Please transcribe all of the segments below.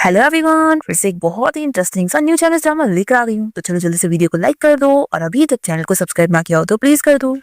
Hello everyone, फिर से एक बहुत ही इंटरेस्टिंग सा न्यू चैनल ड्रामा लेकर आ गई हूँ। तो चलो जल्दी से वीडियो को लाइक कर दो और अभी तक चैनल को सब्सक्राइब ना किया हो तो प्लीज कर दो।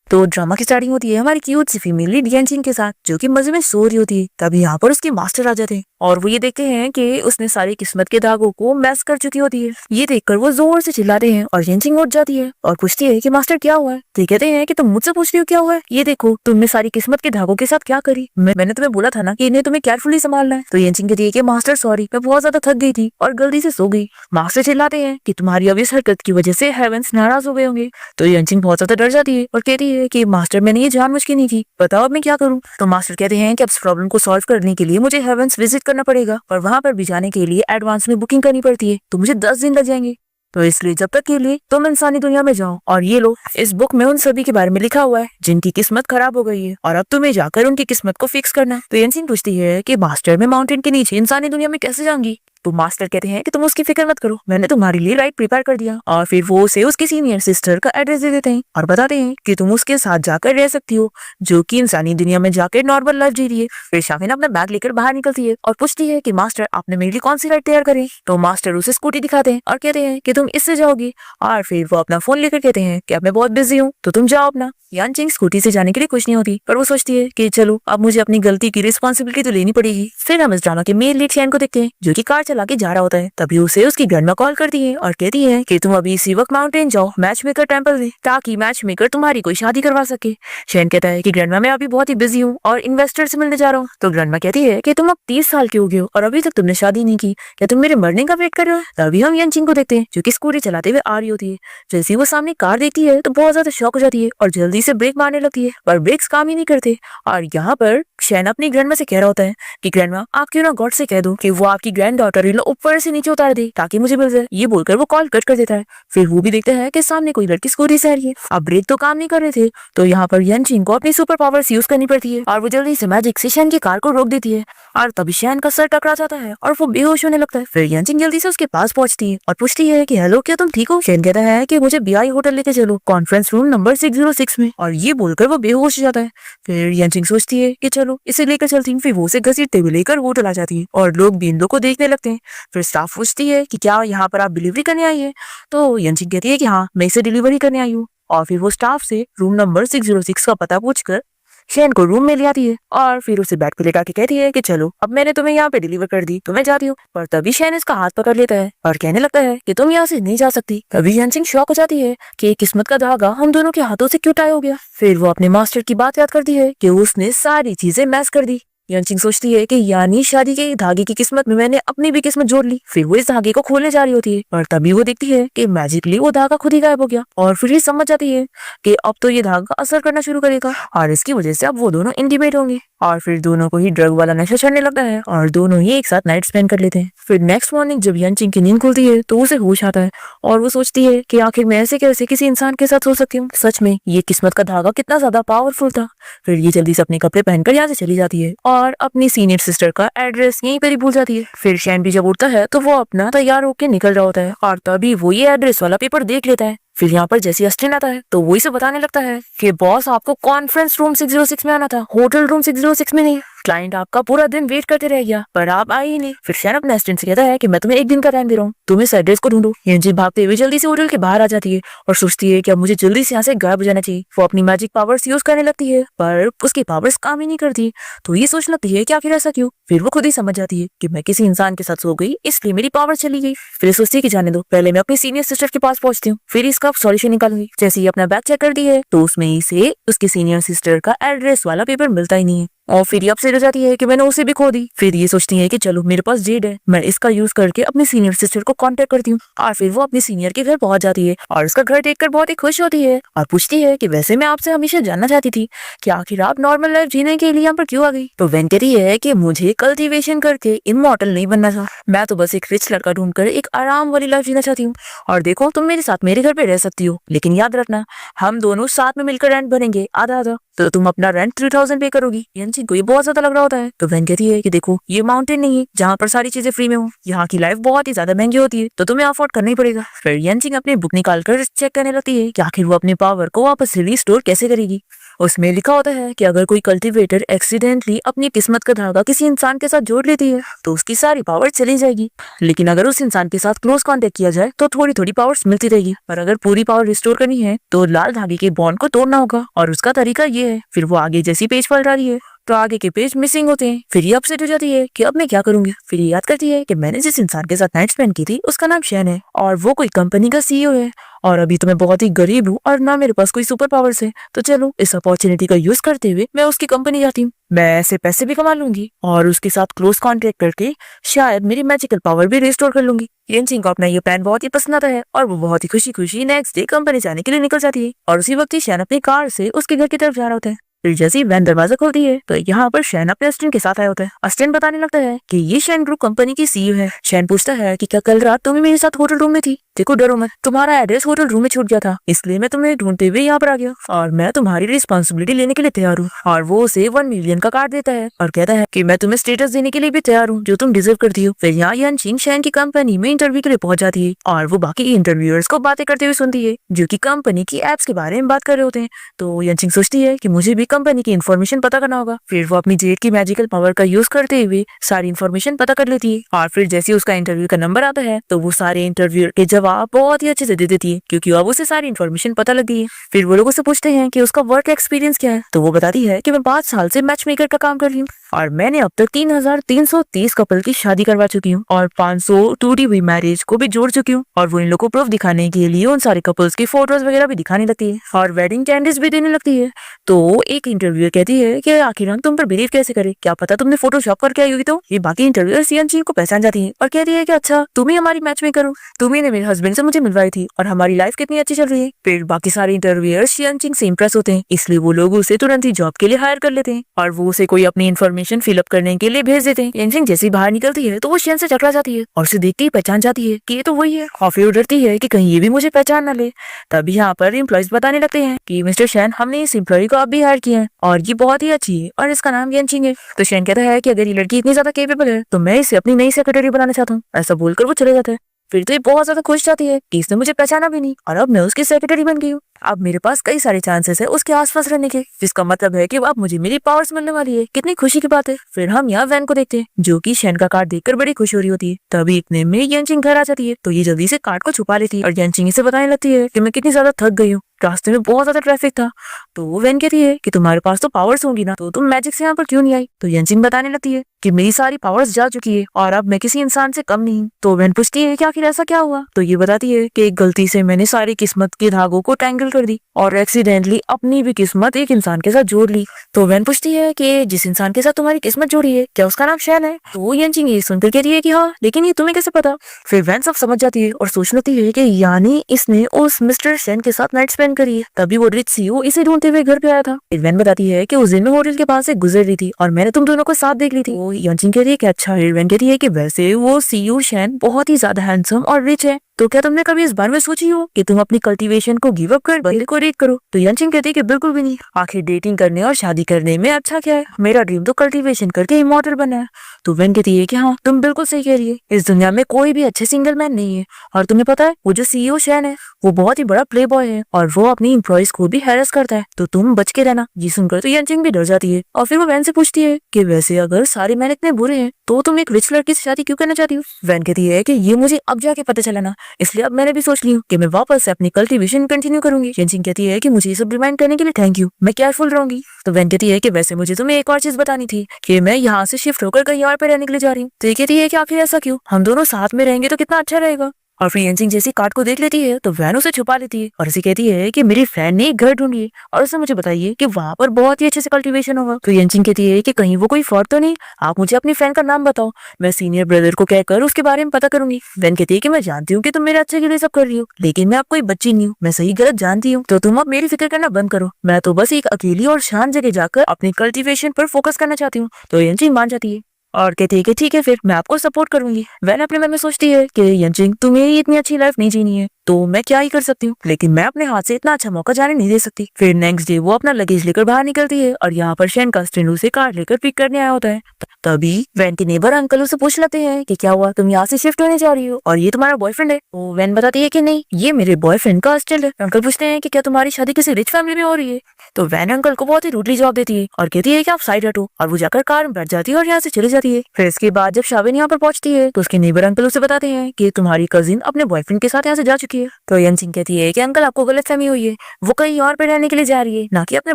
तो ड्रामा की स्टार्टिंग होती है हमारी क्यूट सी फीमेल लीड यनचिंग के साथ, जो कि मजे में सो रही होती है। तभी यहाँ पर उसके मास्टर आ जाते हैं और वो ये देखते हैं कि उसने सारी किस्मत के धागों को मैस कर चुकी होती है। ये देखकर वो जोर से चिल्लाते हैं और यनचिंग उठ जाती है और पूछती है कि मास्टर क्या हुआ है। तो कहते हैं कि तुम मुझसे पूछ रही हो क्या हुआ है, ये देखो तुमने सारी किस्मत के धागों के साथ क्या करी। मैंने तुम्हें बोला था ना कि इन्हें तुम्हें केयरफुली संभालना है। तो यनचिंग कहती है कि मास्टर सॉरी, मैं बहुत ज्यादा थक गई थी और गलती से सो गई। मास्टर चिल्लाते हैं कि तुम्हारी अब इस हरकत की वजह से हेवेंस नाराज हो गए होंगे। तो यनचिंग बहुत ज्यादा डर जाती है और कहती है कि मास्टर मैंने ये जानबूझ के नहीं की, बताओ अब मैं क्या करूं। तो मास्टर कहते हैं कि अब इस प्रॉब्लम को सॉल्व करने के लिए मुझे हेवेंस विजिट करना पड़ेगा और वहां पर भी जाने के लिए एडवांस में बुकिंग करनी पड़ती है, तो मुझे 10 दिन लग जाएंगे। तो इसलिए जब तक के लिए तुम इंसानी दुनिया में जाओ और ये लो, इस बुक में उन सभी के बारे में लिखा हुआ है जिनकी किस्मत खराब हो गई है और अब तुम्हें जाकर उनकी किस्मत को फिक्स करना है। तो यनचिंग पूछती है कि मास्टर मैं माउंटेन के नीचे इंसानी दुनिया में कैसे जाऊंगी। तो मास्टर कहते हैं कि तुम उसकी फिक्र मत करो, मैंने तुम्हारे लिए राइड प्रिपेयर कर दिया। और फिर वो उसे उसकी सीनियर सिस्टर का एड्रेस दे देते हैं और बताते हैं कि तुम उसके साथ जाकर रह सकती हो, जो कि इंसानी दुनिया में जाकर नॉर्मल लाइफ जी रही है। फिर शाफिन अपना बैग लेकर बाहर निकलती है और पूछती है कि मास्टर आपने मेरे लिए कौन सी राइड तैयार करी। तो मास्टर उसे स्कूटी दिखाते हैं और कहते हैं कि तुम इससे जाओगी। और फिर वो अपना फोन लेकर कहते हैं कि अब मैं बहुत बिजी हूँ तो तुम जाओ अपना। यनचिंग स्कूटी से जाने के लिए खुश नहीं होती, पर वो सोचती है कि चलो अब मुझे अपनी गलती की रिस्पॉन्सिबिलिटी तो लेनी पड़ेगी। फिर हम इस ड्रामा के मेन लीड शैन को देखते हैं, जो कि कार चला के जा रहा होता है। तभी उसे उसकी ग्रैंडमा कॉल करती है और कहती है कि तुम अभी सिवक माउंटेन जाओ मैच मेकर टेम्पल में, ताकि मैच मेकर तुम्हारी कोई शादी करवा सके। शैन कहता है कि ग्रैंडमा मैं अभी बहुत ही बिजी हूँ और इन्वेस्टर से मिलने जा रहा हूँ। तो ग्रैंडमा कहती है कि तुम अब 30 साल के हो गए हो और अभी तक तुमने शादी नहीं की, क्या तुम मेरे मरने का वेट कर रहे हो। तभी हम यनचिंग को देखते हैं, जो कि स्कूटी चलाते हुए आ रही होती है। जैसे ही वो सामने कार देखती है तो बहुत ज्यादा शॉक हो जाती है और जल्दी से ब्रेक मारने लगती है, पर ब्रेक्स काम ही नहीं करते। और यहाँ पर शैन अपनी ग्रैंडमा से कह रहा होता है कि ग्रैंडमा आप क्यों ना गॉड से कह दो कि वो आपकी ग्रैंड डॉटर इन ऊपर से नीचे उतार दे ताकि मुझे मिल जाए। ये बोलकर वो कॉल कट कर देता है। फिर वो भी देखता है कि सामने कोई लड़की स्कूटी से आ रही है। अब ब्रेक तो काम नहीं कर रहे थे, तो यहाँ पर यनचिंग को अपनी सुपर पावर्स यूज करनी पड़ती है और वो जल्दी से मैजिक से शैन की कार को रोक देती है। और तभी शैन का सर टकरा जाता है और वो बेहोश होने लगता है। फिर यनचिंग जल्दी से उसके पास पहुंचती है और पूछती है कि हेलो क्या तुम ठीक हो। शैन कहता है कि मुझे बीआई होटल लेके चलो, कॉन्फ्रेंस रूम नंबर 606 में। और ये बोलकर वो बेहोश हो जाता है। फिर यनचिंग सोचती है कि चलो इसे लेकर चलती हूँ। फिर वो उसे घसीटते हुए लेकर होटल आ जाती है और लोग भी इन लोग को देखने लगते हैं। फिर स्टाफ पूछती है कि क्या यहाँ पर आप डिलीवरी करने आई है। तो यनचिंग कहती है कि हाँ मैं इसे डिलीवरी करने आई हूँ। और फिर वो स्टाफ से रूम नंबर 606 का पता पूछकर शैन को रूम में ले आती है और फिर उसे बेड पे लेटा के कहती है कि चलो अब मैंने तुम्हें यहाँ पे डिलीवर कर दी तो मैं जाती हूँ। पर तभी शैन इसका हाथ पकड़ लेता है और कहने लगता है कि तुम यहाँ से नहीं जा सकती। तभी यनचिंग शॉक हो जाती है कि किस्मत का धागा हम दोनों के हाथों से क्यों टाई हो गया। फिर वो अपने मास्टर की बात याद करती है कि उसने सारी चीजें मैस कर दी। यनचिंग सोचती है कि यानी शादी के धागे की किस्मत में मैंने अपनी भी किस्मत जोड़ ली। फिर वो इस धागे को खोलने जा रही होती है और तभी वो देखती है कि मैजिकली वो धागा खुद ही गायब हो गया। और फिर ये समझ जाती है कि अब तो ये धागा असर करना शुरू करेगा और इसकी वजह से अब वो दोनों इंटीमेट होंगे। और फिर दोनों को ही ड्रग वाला नशा चढ़ने लगता है और दोनों ही एक साथ नाइट स्पेंड कर लेते हैं। फिर नेक्स्ट मॉर्निंग जब यनचिंग की नींद खुलती है तो उसे होश आता है और वो सोचती है कि आखिर मैं ऐसे कैसे किसी इंसान के साथ हो सकती हूँ। सच में ये किस्मत का धागा कितना ज्यादा पावरफुल था। फिर ये जल्दी से अपने कपड़े पहनकर यहाँ से चली जाती है और अपनी सीनियर सिस्टर का एड्रेस यहीं पर ही भूल जाती है। फिर शैन भी जब उठता है तो वो अपना तैयार होकर निकल रहा होता है और तभी वो ये एड्रेस वाला पेपर देख लेता है। फिर यहाँ पर जैसे अस्टिन आता है तो वो इसे बताने लगता है कि बॉस आपको कॉन्फ्रेंस रूम 606 में आना था, होटल रूम 606 में नहीं। क्लाइंट आपका पूरा दिन वेट करते रह गया पर आप आए ही नहीं। फिर शैन अपने असिस्टेंट से कहता है कि मैं तुम्हें एक दिन का टाइम दे रहा हूँ, तुम इस एड्रेस को ढूंढो। यनचिंग भागते हुए जल्दी से होटल के बाहर आ जाती है और सोचती है कि अब मुझे जल्दी से यहाँ से गायब हो जाना चाहिए। वो अपनी मैजिक पावर्स यूज करने लगती है पर उसकी पावर्स काम ही नहीं करती। तो ये सोचने लगती है कि आखिर ऐसा क्यों। फिर वो खुद ही समझ जाती है कि मैं किसी इंसान के साथ सो गई इसलिए मेरी पावर चली गई। फिर सोचती है कि जाने दो, पहले मैं अपनी सीनियर सिस्टर के पास पहुंचती हूँ, फिर इसका सॉल्यूशन निकालूंगी। जैसे ही अपना बैग चेक करती है तो उसमें इसे उसकी सीनियर सिस्टर का एड्रेस वाला पेपर मिलता ही नहीं है और फिर ये अपसेट हो जाती है कि मैंने उसे भी खो दी। फिर ये सोचती है कि चलो मेरे पास जेड है, मैं इसका यूज करके अपनी सीनियर सिस्टर को कांटेक्ट करती हूँ। और फिर वो अपनी सीनियर के घर पहुंच जाती है और उसका घर देखकर बहुत ही खुश होती है और पूछती है कि वैसे मैं आपसे हमेशा जानना चाहती थी कि आखिर आप नॉर्मल लाइफ जीने के लिए यहाँ पर क्यों आ गई। तो वेन कहती है कि मुझे कल्टीवेशन करके इमॉर्टल नहीं बनना था, मैं तो बस एक रिच लड़का ढूंढकर एक आराम वाली लाइफ जीना चाहती हूँ। और देखो तुम मेरे साथ मेरे घर पे रह सकती हो, लेकिन याद रखना हम दोनों साथ में मिलकर रेंट भरेंगे आधा आधा, तो तुम अपना रेंट 3000 पे करोगी। यनचिंग को ये बहुत ज्यादा लग रहा होता है। तो वेन कहती है कि देखो ये माउंटेन नहीं है जहाँ पर सारी चीजें फ्री में हो, यहाँ की लाइफ बहुत ही ज्यादा महंगी होती है तो तुम्हें अफोर्ड करना ही पड़ेगा। फिर यनचिंग अपनी बुक निकाल कर चेक करने लगती है कि आखिर वो अपने पावर को वापस से रिस्टोर कैसे करेगी। उसमें लिखा होता है कि अगर कोई कल्टीवेटर एक्सीडेंटली अपनी किस्मत का धागा किसी इंसान के साथ जोड़ लेती है तो उसकी सारी पावर चली जाएगी, लेकिन अगर उस इंसान के साथ क्लोज कांटेक्ट किया जाए तो थोड़ी थोड़ी पावर्स मिलती रहेगी। पर अगर पूरी पावर रिस्टोर करनी है तो लाल धागे के बॉन्ड को तोड़ना होगा, और उसका तरीका ये है। फिर वो आगे जैसी पेज पलट रही है तो आगे के पेज मिसिंग होते हैं। फिर ये अपसेट हो जाती है कि अब मैं क्या करूंगी। फिर ये याद करती है कि मैंने जिस इंसान के साथ नाइट स्पेंड की थी उसका नाम शैन है और वो कोई कंपनी का सीईओ है, और अभी तो मैं बहुत ही गरीब हूँ और ना मेरे पास कोई सुपर पावर्स है। तो चलो इस अपॉर्चुनिटी का यूज करते हुए मैं उसकी कंपनी जाती हूँ। मैं ऐसे पैसे भी कमा लूंगी और उसके साथ क्लोज कॉन्टेक्ट करके शायद मेरी मैजिकल पावर भी रिस्टोर कर लूंगी। येनचिंग को अपना ये प्लान बहुत ही पसंद आता है और वो बहुत ही खुशी खुशी नेक्स्ट डे कंपनी जाने के लिए निकल जाती है। और उसी वक्त ही शैन अपनी कार से उसके घर की तरफ जा रहा होता है। फिर जैसे ही वैन दरवाजा खोलती है तो यहाँ पर शैन अपने असिस्टेंट के साथ आया होता है। असिस्टेंट बताने लगता है कि ये शैन ग्रुप कंपनी की सीईओ है। शैन पूछता है कि क्या कल रात तुम भी मेरे साथ होटल रूम में थी? देखो डरो मत, तुम्हारा एड्रेस होटल रूम में छूट गया था, इसलिए मैं तुम्हें ढूंढते हुए यहाँ पर आ गया और मैं तुम्हारी रिस्पॉन्सिबिलिटी लेने के लिए तैयार हूँ। और वो उसे 1 मिलियन का कार्ड देता है और कहता है कि मैं तुम्हें स्टेटस देने के लिए भी तैयार हूँ जो तुम डिजर्व करती हो। फिर यहाँ येनचिंग शैन की कंपनी में इंटरव्यू के लिए पहुंच जाती है और वो बाकी इंटरव्यूअर्स को बातें करते हुए सुनती है जो की कंपनी की एप्स के बारे में बात कर रहे होते हैं। तो येनचिंग सोचती है कि मुझे भी कंपनी की इन्फॉर्मेशन पता करना होगा। फिर वो अपनी जेड की मैजिकल पावर का यूज करते हुए सारी इन्फॉर्मेशन पता कर लेती है। और फिर जैसे उसका इंटरव्यू का नंबर आता है तो वो सारे इंटरव्यूअर के जवाब बहुत ही अच्छे से दे देती है क्योंकि अब उसे सारी इन्फॉर्मेशन पता लग गई है। फिर वो लोगों से पूछते हैं कि उसका वर्क एक्सपीरियंस क्या है, तो वो बताती है कि मैं 5 साल से मैच मेकर का काम कर रही हूँ और मैंने अब तक 3330 कपल की शादी करवा चुकी हूँ और 500 टूटी हुई मैरिज को भी जोड़ चुकी हूँ। और वो इन लोगों को प्रूफ दिखाने के लिए उन सारे कपल्स की फोटोज वगैरह भी दिखाने लगती है और वेडिंग कैंडल्स भी देने लगती है। तो एक इंटरव्यूअर कहती है कि आखिर हम तुम पर बिलीव कैसे करे, क्या पता तुमने फोटोशॉप करके आई होगी। तो ये बाकी इंटरव्यूअर येनचिंग को पहचान जाती है और कहती है कि अच्छा तुम ही हमारी मैच मेकर हो, तुम्ही ने मेरे हस्बैंड से मुझे मिलवाई थी और हमारी लाइफ कितनी अच्छी चल रही है। फिर बाकी सारे इंटरव्यूअर्स येनचिंग से इंप्रेस होते हैं, इसलिए वो लोग उसे तुरंत ही जॉब के लिए हायर कर लेते हैं और वो उसे कोई अपनी इन्फॉर्मेशन फिलअप करने के लिए भेज देते हैं। येनचिंग जैसे बाहर निकलती है तो वो शैन से टकरा जाती है और उसे देखते ही पहचान जाती है कि ये तो वही है। और फिर डरती है कि कहीं ये भी मुझे पहचान ना ले। तभी यहाँ पर एम्प्लॉइज बताने लगते हैं कि मिस्टर शैन, हमने इस एम्प्लॉय को अब भी हायर किया है और ये बहुत ही अच्छी है और इसका नाम येनचिंग है। तो शैन कहता है कि अगर ये लड़की इतनी ज्यादा केपेबल है तो मैं इसे अपनी नई सेक्रेटरी बनाना चाहता हूँ। ऐसा बोलकर वो चले जाता है। फिर तो ये बहुत ज्यादा खुश जाती है कि इसने मुझे पहचाना भी नहीं और अब मैं उसकी सेक्रेटरी बन गई हूँ। अब मेरे पास कई सारे चांसेस है उसके आसपास रहने के, जिसका मतलब है कि अब मुझे मेरी पावर्स मिलने वाली है। कितनी खुशी की बात है। फिर हम यहाँ वैन को देखते हैं जो कि शैन का कार्ड देखकर बड़ी खुश हो रही होती है। तभी इतने में येनचिंग घर आ जाती है तो ये जल्दी से कार्ड को छुपा लेती है और येनचिंग इसे बताने लगती है कि मैं कितनी ज्यादा थक गई हूँ, रास्ते में बहुत ज्यादा ट्रैफिक था। तो वो वैन कहती है कि तुम्हारे पास तो पावर्स होंगी ना, तो तुम मैजिक से यहाँ पर क्यों नहीं आई। तो येनचिंग बताने लगती है कि मेरी सारी पावर्स जा चुकी है और अब मैं किसी इंसान से कम नहीं। तो वैन पूछती है कि आखिर ऐसा क्या हुआ। तो ये बताती है कि एक गलती से मैंने सारी किस्मत के धागों को टैंगल कर दी और एक्सीडेंटली अपनी भी किस्मत एक इंसान के साथ जोड़ ली। तो वैन पूछती है कि जिस इंसान के साथ तुम्हारी किस्मत जोड़ी है क्या उसका नाम शैन है। तो येनचिंग ये सुनकर कहती है कि हाँ, लेकिन ये तुम्हें कैसे पता। फिर वैन सब समझ जाती है और सोच लेती है कि यानी इसने उस मिस्टर शैन के साथ नाइट स्पेंड करी है, तभी वो रिच सीईओ इसे ढूंढते हुए घर पे आया था। फिर वैन बताती है कि उस दिन मैं होटल के पास से गुजर रही थी और मैंने तुम दोनों को साथ देख ली थी। वो येनचिंग कहती है कि अच्छा। वैन कहती है कि वैसे वो सीईओ शैन बहुत ही ज्यादा हैंडसम और रिच है, तो क्या तुमने कभी इस बारे में सोची हो कि तुम अपनी कल्टीवेशन को गिव अप कर बंदे को डेट करो। तो येनचिंग कहती है कि बिल्कुल भी नहीं, आखिर डेटिंग करने और शादी करने में अच्छा क्या है, मेरा ड्रीम तो कल्टीवेशन करके इमॉर्टल बनना है। तो वैन कहती है कि हाँ, तुम बिल्कुल सही कह रही है, इस दुनिया में कोई भी अच्छे सिंगल मैन नहीं है। और तुम्हें पता है वो जो सीईओ शैन है वो बहुत ही बड़ा प्ले बॉय है और वो अपनी एम्प्लॉइज को भी हैरेस करता है, तो तुम बच के रहना। ये सुनकर तो येनचिंग भी डर जाती है और फिर वो वैन से पूछती है कि वैसे अगर सारे मैन इतने बुरे हैं तो तुम एक रिच लड़की से शादी क्यों करना चाहती हो। वैन कहती है कि ये मुझे अब जाके पता चला ना, इसलिए अब मैंने भी सोच ली हूँ कि मैं वापस से अपनी कल्टीवेशन कंटिन्यू करूंगी। येनचिंग कहती है कि मुझे ये सब रिमाइंड करने के लिए थैंक यू, मैं केयरफुल रहूंगी। तो वैन कहती है कि वैसे मुझे तुम्हें एक और चीज बतानी थी कि मैं यहाँ से शिफ्ट होकर कहीं और पे रहने के लिए जा रही हूँ। तो ये कहती है कि आखिर ऐसा क्यों, हम दोनों साथ में रहेंगे तो कितना अच्छा रहेगा। और फिर येनचिंग जैसी कार्ड को देख लेती है तो वैन उसे छुपा लेती है और उसे कहती है कि मेरी फ्रेंड ने एक घर ढूंढी है और उसने मुझे बताइए कि वहाँ पर बहुत ही अच्छे से कल्टीवेशन होगा। तो येनचिंग कहती है कि कहीं वो कोई फ्रॉड तो नहीं, आप मुझे अपनी फ्रेंड का नाम बताओ, मैं सीनियर ब्रदर को कहकर उसके बारे में पता करूंगी। वैन कहती है कि मैं जानती हूँ कि तुम मेरे अच्छे के लिए सब कर रही हो, लेकिन मैं अब कोई बच्ची नहीं हूँ, मैं सही गलत जानती हूँ, तो तुम अब मेरी फिक्र करना बंद करो, मैं तो बस एक अकेली और शांत जगह जाकर अपनी कल्टीवेशन पर फोकस करना चाहती हूँ। तो येनचिंग मान जाती है और कहती है कि ठीक है, फिर मैं आपको सपोर्ट करूंगी। वैन अपने मन में सोचती है कि येनचिंग तुम्हें इतनी अच्छी लाइफ नहीं जीनी है तो मैं क्या ही कर सकती हूँ, लेकिन मैं अपने हाथ से इतना अच्छा मौका जाने नहीं दे सकती। फिर नेक्स्ट डे वो अपना लगेज लेकर बाहर निकलती है और यहाँ पर शैन का स्टेंड उसे कार लेकर पिक करने आया होता है। तभी वैन के नेबर अंकल उसे पूछ लेते हैं कि क्या हुआ, तुम यहाँ से शिफ्ट होने जा रही हो और ये तुम्हारा बॉयफ्रेंड है। तो वैन बताती है कि नहीं, ये मेरे बॉयफ्रेंड का हॉस्टल है। अंकल पूछते हैं कि क्या तुम्हारी शादी किसी रिच फैमिली में हो रही है। तो वैन अंकल को बहुत ही रूडली जवाब देती है और कहती है कि आप साइड हटो, और वो जाकर कार में बैठ जाती है और यहाँ से चली जाती है। फिर इसके बाद जब शाविन यहाँ पर पहुंचती है तो उसके नेबर अंकल उसे बताते हैं कि तुम्हारी कजिन अपने बॉयफ्रेंड के साथ यहाँ से जा चुकी है। तो यनसिंग कहती है कि अंकल आपको गलतफहमी हुई है, वो कहीं और पे रहने के लिए जा रही है, ना कि अपने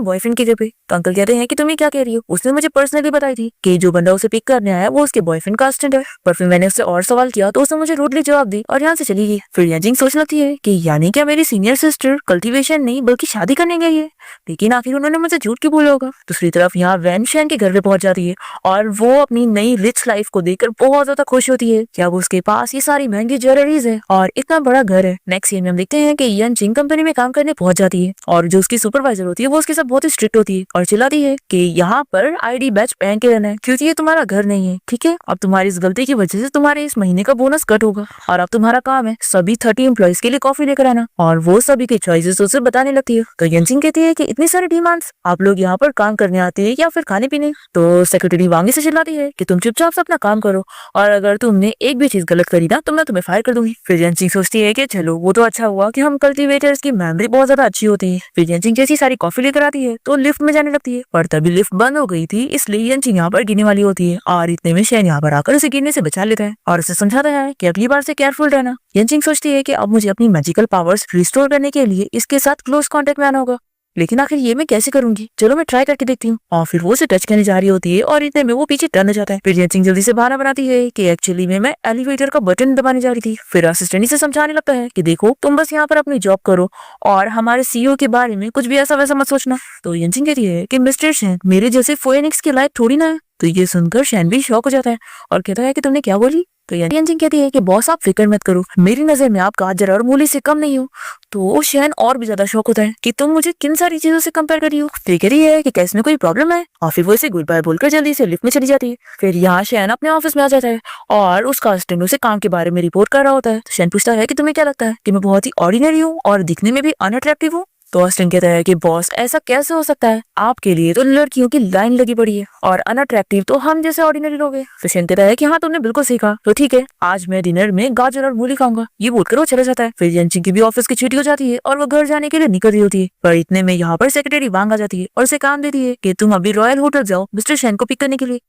बॉयफ्रेंड के घर पे। तो अंकल कहते हैं कि तुम ये क्या कह रही हो, उसने मुझे पर्सनली बताई थी कि जो बंदा उसे पिक करने आया वो उसके बॉयफ्रेंड का असिस्टेंट है। पर फिर मैंने उससे और सवाल किया तो उसने मुझे रूडली जवाब दी और यहाँ से चली गई। फिर यनजिंग सोच लगती है कि यानी क्या मेरी सीनियर सिस्टर कल्टीवेशन नहीं बल्कि शादी करने गई है, लेकिन आखिर उन्होंने मुझे झूठ क्यों बोला होगा। दूसरी तरफ यहाँ वैन शैन के घर पे पहुंच जाती है और वो अपनी नई रिच लाइफ को देखकर बहुत ज्यादा खुश होती है। क्या वो उसके पास ये सारी महंगी ज्वेलरीज है और इतना बड़ा घर है। नेक्स्ट सीन में हम देखते हैं कि यनजिंग कंपनी में काम करने पहुंच जाती है और जो उसकी सुपरवाइजर होती है वो उसके साथ बहुत ही स्ट्रिक्ट होती है और चिल्लाती है कि यहाँ पर आईडी बैच पहन के रहना है क्योंकि ये तुम्हारा घर नहीं है, ठीक है। अब तुम्हारी इस गलती की वजह से तुम्हारे इस महीने का बोनस कट होगा और अब तुम्हारा काम है सभी 30 एम्प्लॉइज के लिए कॉफी लेकर आना। और वो सभी के चॉइसेस उसे बताने लगती है। तो यनजिंग कहती है कि इतनी सारी डिमांड्स, आप लोग यहाँ पर काम करने आते हैं या फिर खाने पीने। तो सेक्रेटरी वांगी से चिल्लाती है कि तुम चुपचाप से अपना काम करो और अगर तुमने एक भी चीज गलत करी ना तो मैं तुम्हें फायर कर दूंगी। फिर यनजिंग सोचती है कि चलो वो तो अच्छा हुआ कि हम कल्टीवेटर्स की मेमोरी बहुत ज्यादा अच्छी होती है। फिर यनजिंग जैसी सारी कॉफी लेकर आती है तो लिफ्ट में जाने लगती है, पर तभी लिफ्ट बंद हो गई थी इसलिए यनजिंग यहाँ पर गिरने वाली होती है और इतने में शैन यहाँ पर आकर उसे गिरने से बचा लेता है और उसे समझाता है कि अगली बार से केयरफुल रहना। यनजिंग सोचती है कि अब मुझे अपनी मैजिकल पावर्स रिस्टोर करने के लिए इसके साथ क्लोज कांटेक्ट में आना होगा, लेकिन आखिर ये मैं कैसे करूंगी, चलो मैं ट्राई करके देखती हूँ। और फिर वो उसे टच करने जा रही होती है और इतने में वो पीछे टर्न हो जाता है। फिर यनजिंग जल्दी से बहाना बनाती है कि एक्चुअली में मैं एलिवेटर का बटन दबाने जा रही थी। फिर असिस्टेंट से समझाने लगता है कि देखो तुम बस यहाँ पर अपनी जॉब करो और हमारे सीईओ के बारे में कुछ भी ऐसा वैसा मत सोचना। तो यनजिंग कहती है कि मिस्टर शैन मेरे जैसे फोएनिक्स के लायक थोड़ी ना है। तो ये सुनकर शैन भी शॉक हो जाता है और कहता है कि तुमने क्या बोली। तो यनजिंग कहती है कि बॉस आप फिक्र मत करो, मेरी नजर में आप गाजर और मूली से कम नहीं हो। तो शैन और भी ज्यादा शौक होता है कि तुम मुझे किन सारी चीजों से कंपेयर कर रही हो। तो कह रही है कि क्या इसमें कोई प्रॉब्लम है और फिर वो इसे गुड बाय बोलकर जल्दी से लिफ्ट में चली जाती है। फिर यहाँ शैन अपने ऑफिस में आ जाता है और उसका असिस्टेंट उसे काम के बारे में रिपोर्ट कर रहा होता है। तो शैन पूछता है कि तुम्हें क्या लगता है कि मैं बहुत ही ऑर्डिनरी हूँ और दिखने में भी अनअट्रैक्टिव हूँ। तो असिस्टेंट कहता है कि बॉस ऐसा कैसे हो सकता है, आपके लिए तो लड़कियों की लाइन लगी पड़ी है और अनअट्रैक्टिव तो हम जैसे ऑर्डिनरी लोग हैं। तो शैन कहता है कि हाँ तुमने बिल्कुल सीखा, तो ठीक है आज मैं डिनर में गाजर और मूली खाऊंगा। ये बोलकर वो चला जाता है। फिर यनजिंग की भी ऑफिस की छुट्टी हो जाती है और वो घर जाने के लिए निकल रही होती है, पर इतने में यहाँ पर सेक्रेटरी वांग आ जाती है और उसे काम देती है कि तुम अभी रॉयल होटल जाओ मिस्टर शैन को पिक करने के लिए।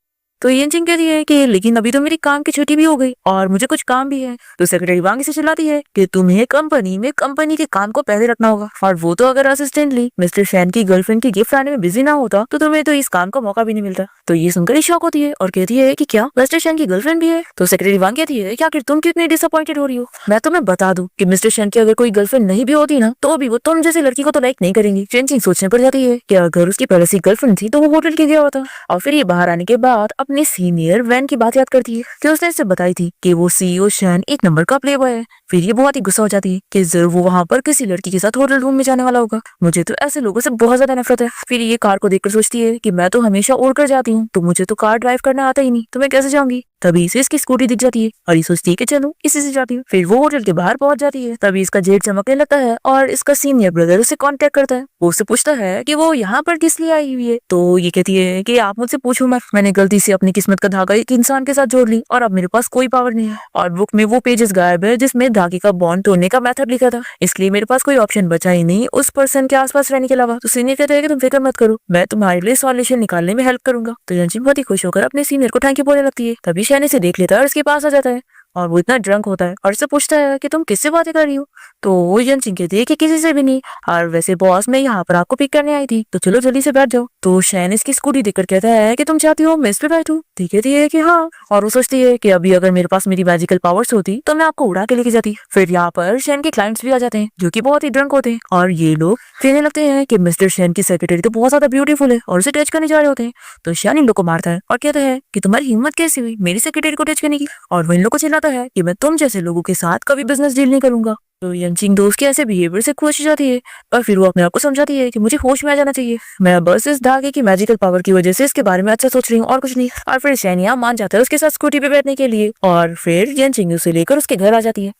तो यनजिंग कहती है कि लेकिन अभी तो मेरी काम की छुट्टी भी हो गई और मुझे कुछ काम भी है। तो सेक्रेटरी वांग से चिल्लाती है कि तुम्हें कंपनी में कंपनी के काम को पहले रखना होगा और वो तो अगर असिस्टेंटली मिस्टर शैन की गर्लफ्रेंड की गिफ्ट लाने में बिजी ना होता तो तुम्हें तो इस काम का मौका भी नहीं मिलता। तो ये सुनकर ही शॉक होती है और कहती है कि क्या मिस्टर शैन की गर्लफ्रेंड भी है। तो सेक्रेटरी वांग कहती है कि आखिर तुम कितनी डिसअपॉइंटेड हो रही हो। मैं तुम्हें बता दूं कि मिस्टर शैन की अगर कोई गर्लफ्रेंड नहीं भी होती ना तो भी वो तुम जैसी लड़की को तो लाइक नहीं करेंगी। यनजिंग सोचने पड़ जाती है कि अगर उसकी पहले से गर्लफ्रेंड थी तो वो होटल के गया होता। और फिर ये बाहर आने के बाद अपने सीनियर वैन की बात याद करती है कि उसने इसे बताई थी कि वो सीईओ शैन एक नंबर का प्लेबॉय है। फिर ये बहुत ही गुस्सा हो जाती है कि जरूर वो वहाँ पर किसी लड़की के साथ होटल रूम में जाने वाला होगा। मुझे तो ऐसे लोगों से बहुत ज्यादा नफरत है। फिर ये कार को देखकर सोचती है कि मैं तो हमेशा उड़कर जाती हूँ तो मुझे तो कार ड्राइव करना आता ही नहीं, तो मैं कैसे जाऊंगी। तभी इसे इसकी स्कूटी दिख जाती है और ये सोचती है कि चलो इसी से जाती हूँ। फिर वो होटल के बाहर पहुंच जाती है। तभी इसका जेट चमकने लगता है और इसका सीनियर ब्रदर उसे कांटेक्ट करता है। वो उससे पूछता है कि वो यहाँ पर किस लिए आई हुई है। तो ये कहती है कि आप मुझसे पूछो मत, मैंने गलती से अपनी किस्मत का धागा एक इंसान के साथ जोड़ ली और अब मेरे पास कोई पावर नहीं है और बुक में वो पेजेस गायब है जिसमें धागे का बॉन्ड तोड़ने का मेथड लिखा था, इसलिए मेरे पास कोई ऑप्शन बचा ही नहीं उस पर्सन के आसपास रहने के अलावा। तो सीनियर कहता है कि तुम फिक्र मत करो, मैं तुम्हारे लिए सॉल्यूशन निकालने में हेल्प करूंगा। तो यनजिंग बहुत ही खुश होकर अपने सीनियर को थैंक यू बोलने लगती है। तभी शैन इसे देख लेता है और उसके पास आ जाता है और वो इतना ड्रंक होता है और उससे पूछता है कि तुम किससे बातें कर रही हो। तो वो यनजिंग कहती है कि किसी से भी नहीं, और वैसे बॉस मैं यहाँ पर आपको पिक करने आई थी तो चलो जल्दी से बैठ जाओ। तो शैन इसकी स्कूटी देखकर कहता है कि तुम चाहती हो मैं इस पे बैठूं। तो कहती है कि हाँ, और वो सोचती है कि अभी अगर मेरे पास मेरी मैजिकल पावर्स होती तो मैं आपको उड़ा के लेके जाती। फिर यहाँ पर शैन के क्लाइंट्स भी आ जाते हैं जो कि बहुत ही ड्रंक होते हैं और ये लोग कहने लगते हैं कि मिस्टर शैन की सेक्रेटरी तो बहुत ज्यादा ब्यूटीफुल है और उसे टच करने जा रहे होते हैं। तो शैन इन लोग को मारता है और कहता है कि तुम्हारी हिम्मत कैसी हुई मेरी सेक्रेटरी को टच करने की, और वो इन लोग को चिल्लाता है कि मैं तुम जैसे लोगों के साथ कभी बिजनेस डील नहीं करूंगा। तो यनजिंग दोस्त के ऐसे बिहेवियर से खुश हो जाती है और फिर वो अपने आप को समझाती है कि मुझे होश में आ जाना चाहिए, मैं बस इस धागे की मैजिकल पावर की वजह से इसके बारे में अच्छा सोच रही हूँ और कुछ नहीं। और फिर शैन यहाँ मान जाता है उसके साथ स्कूटी पे बैठने के लिए और फिर यनजिंग उसे लेकर उसके घर आ जाती है।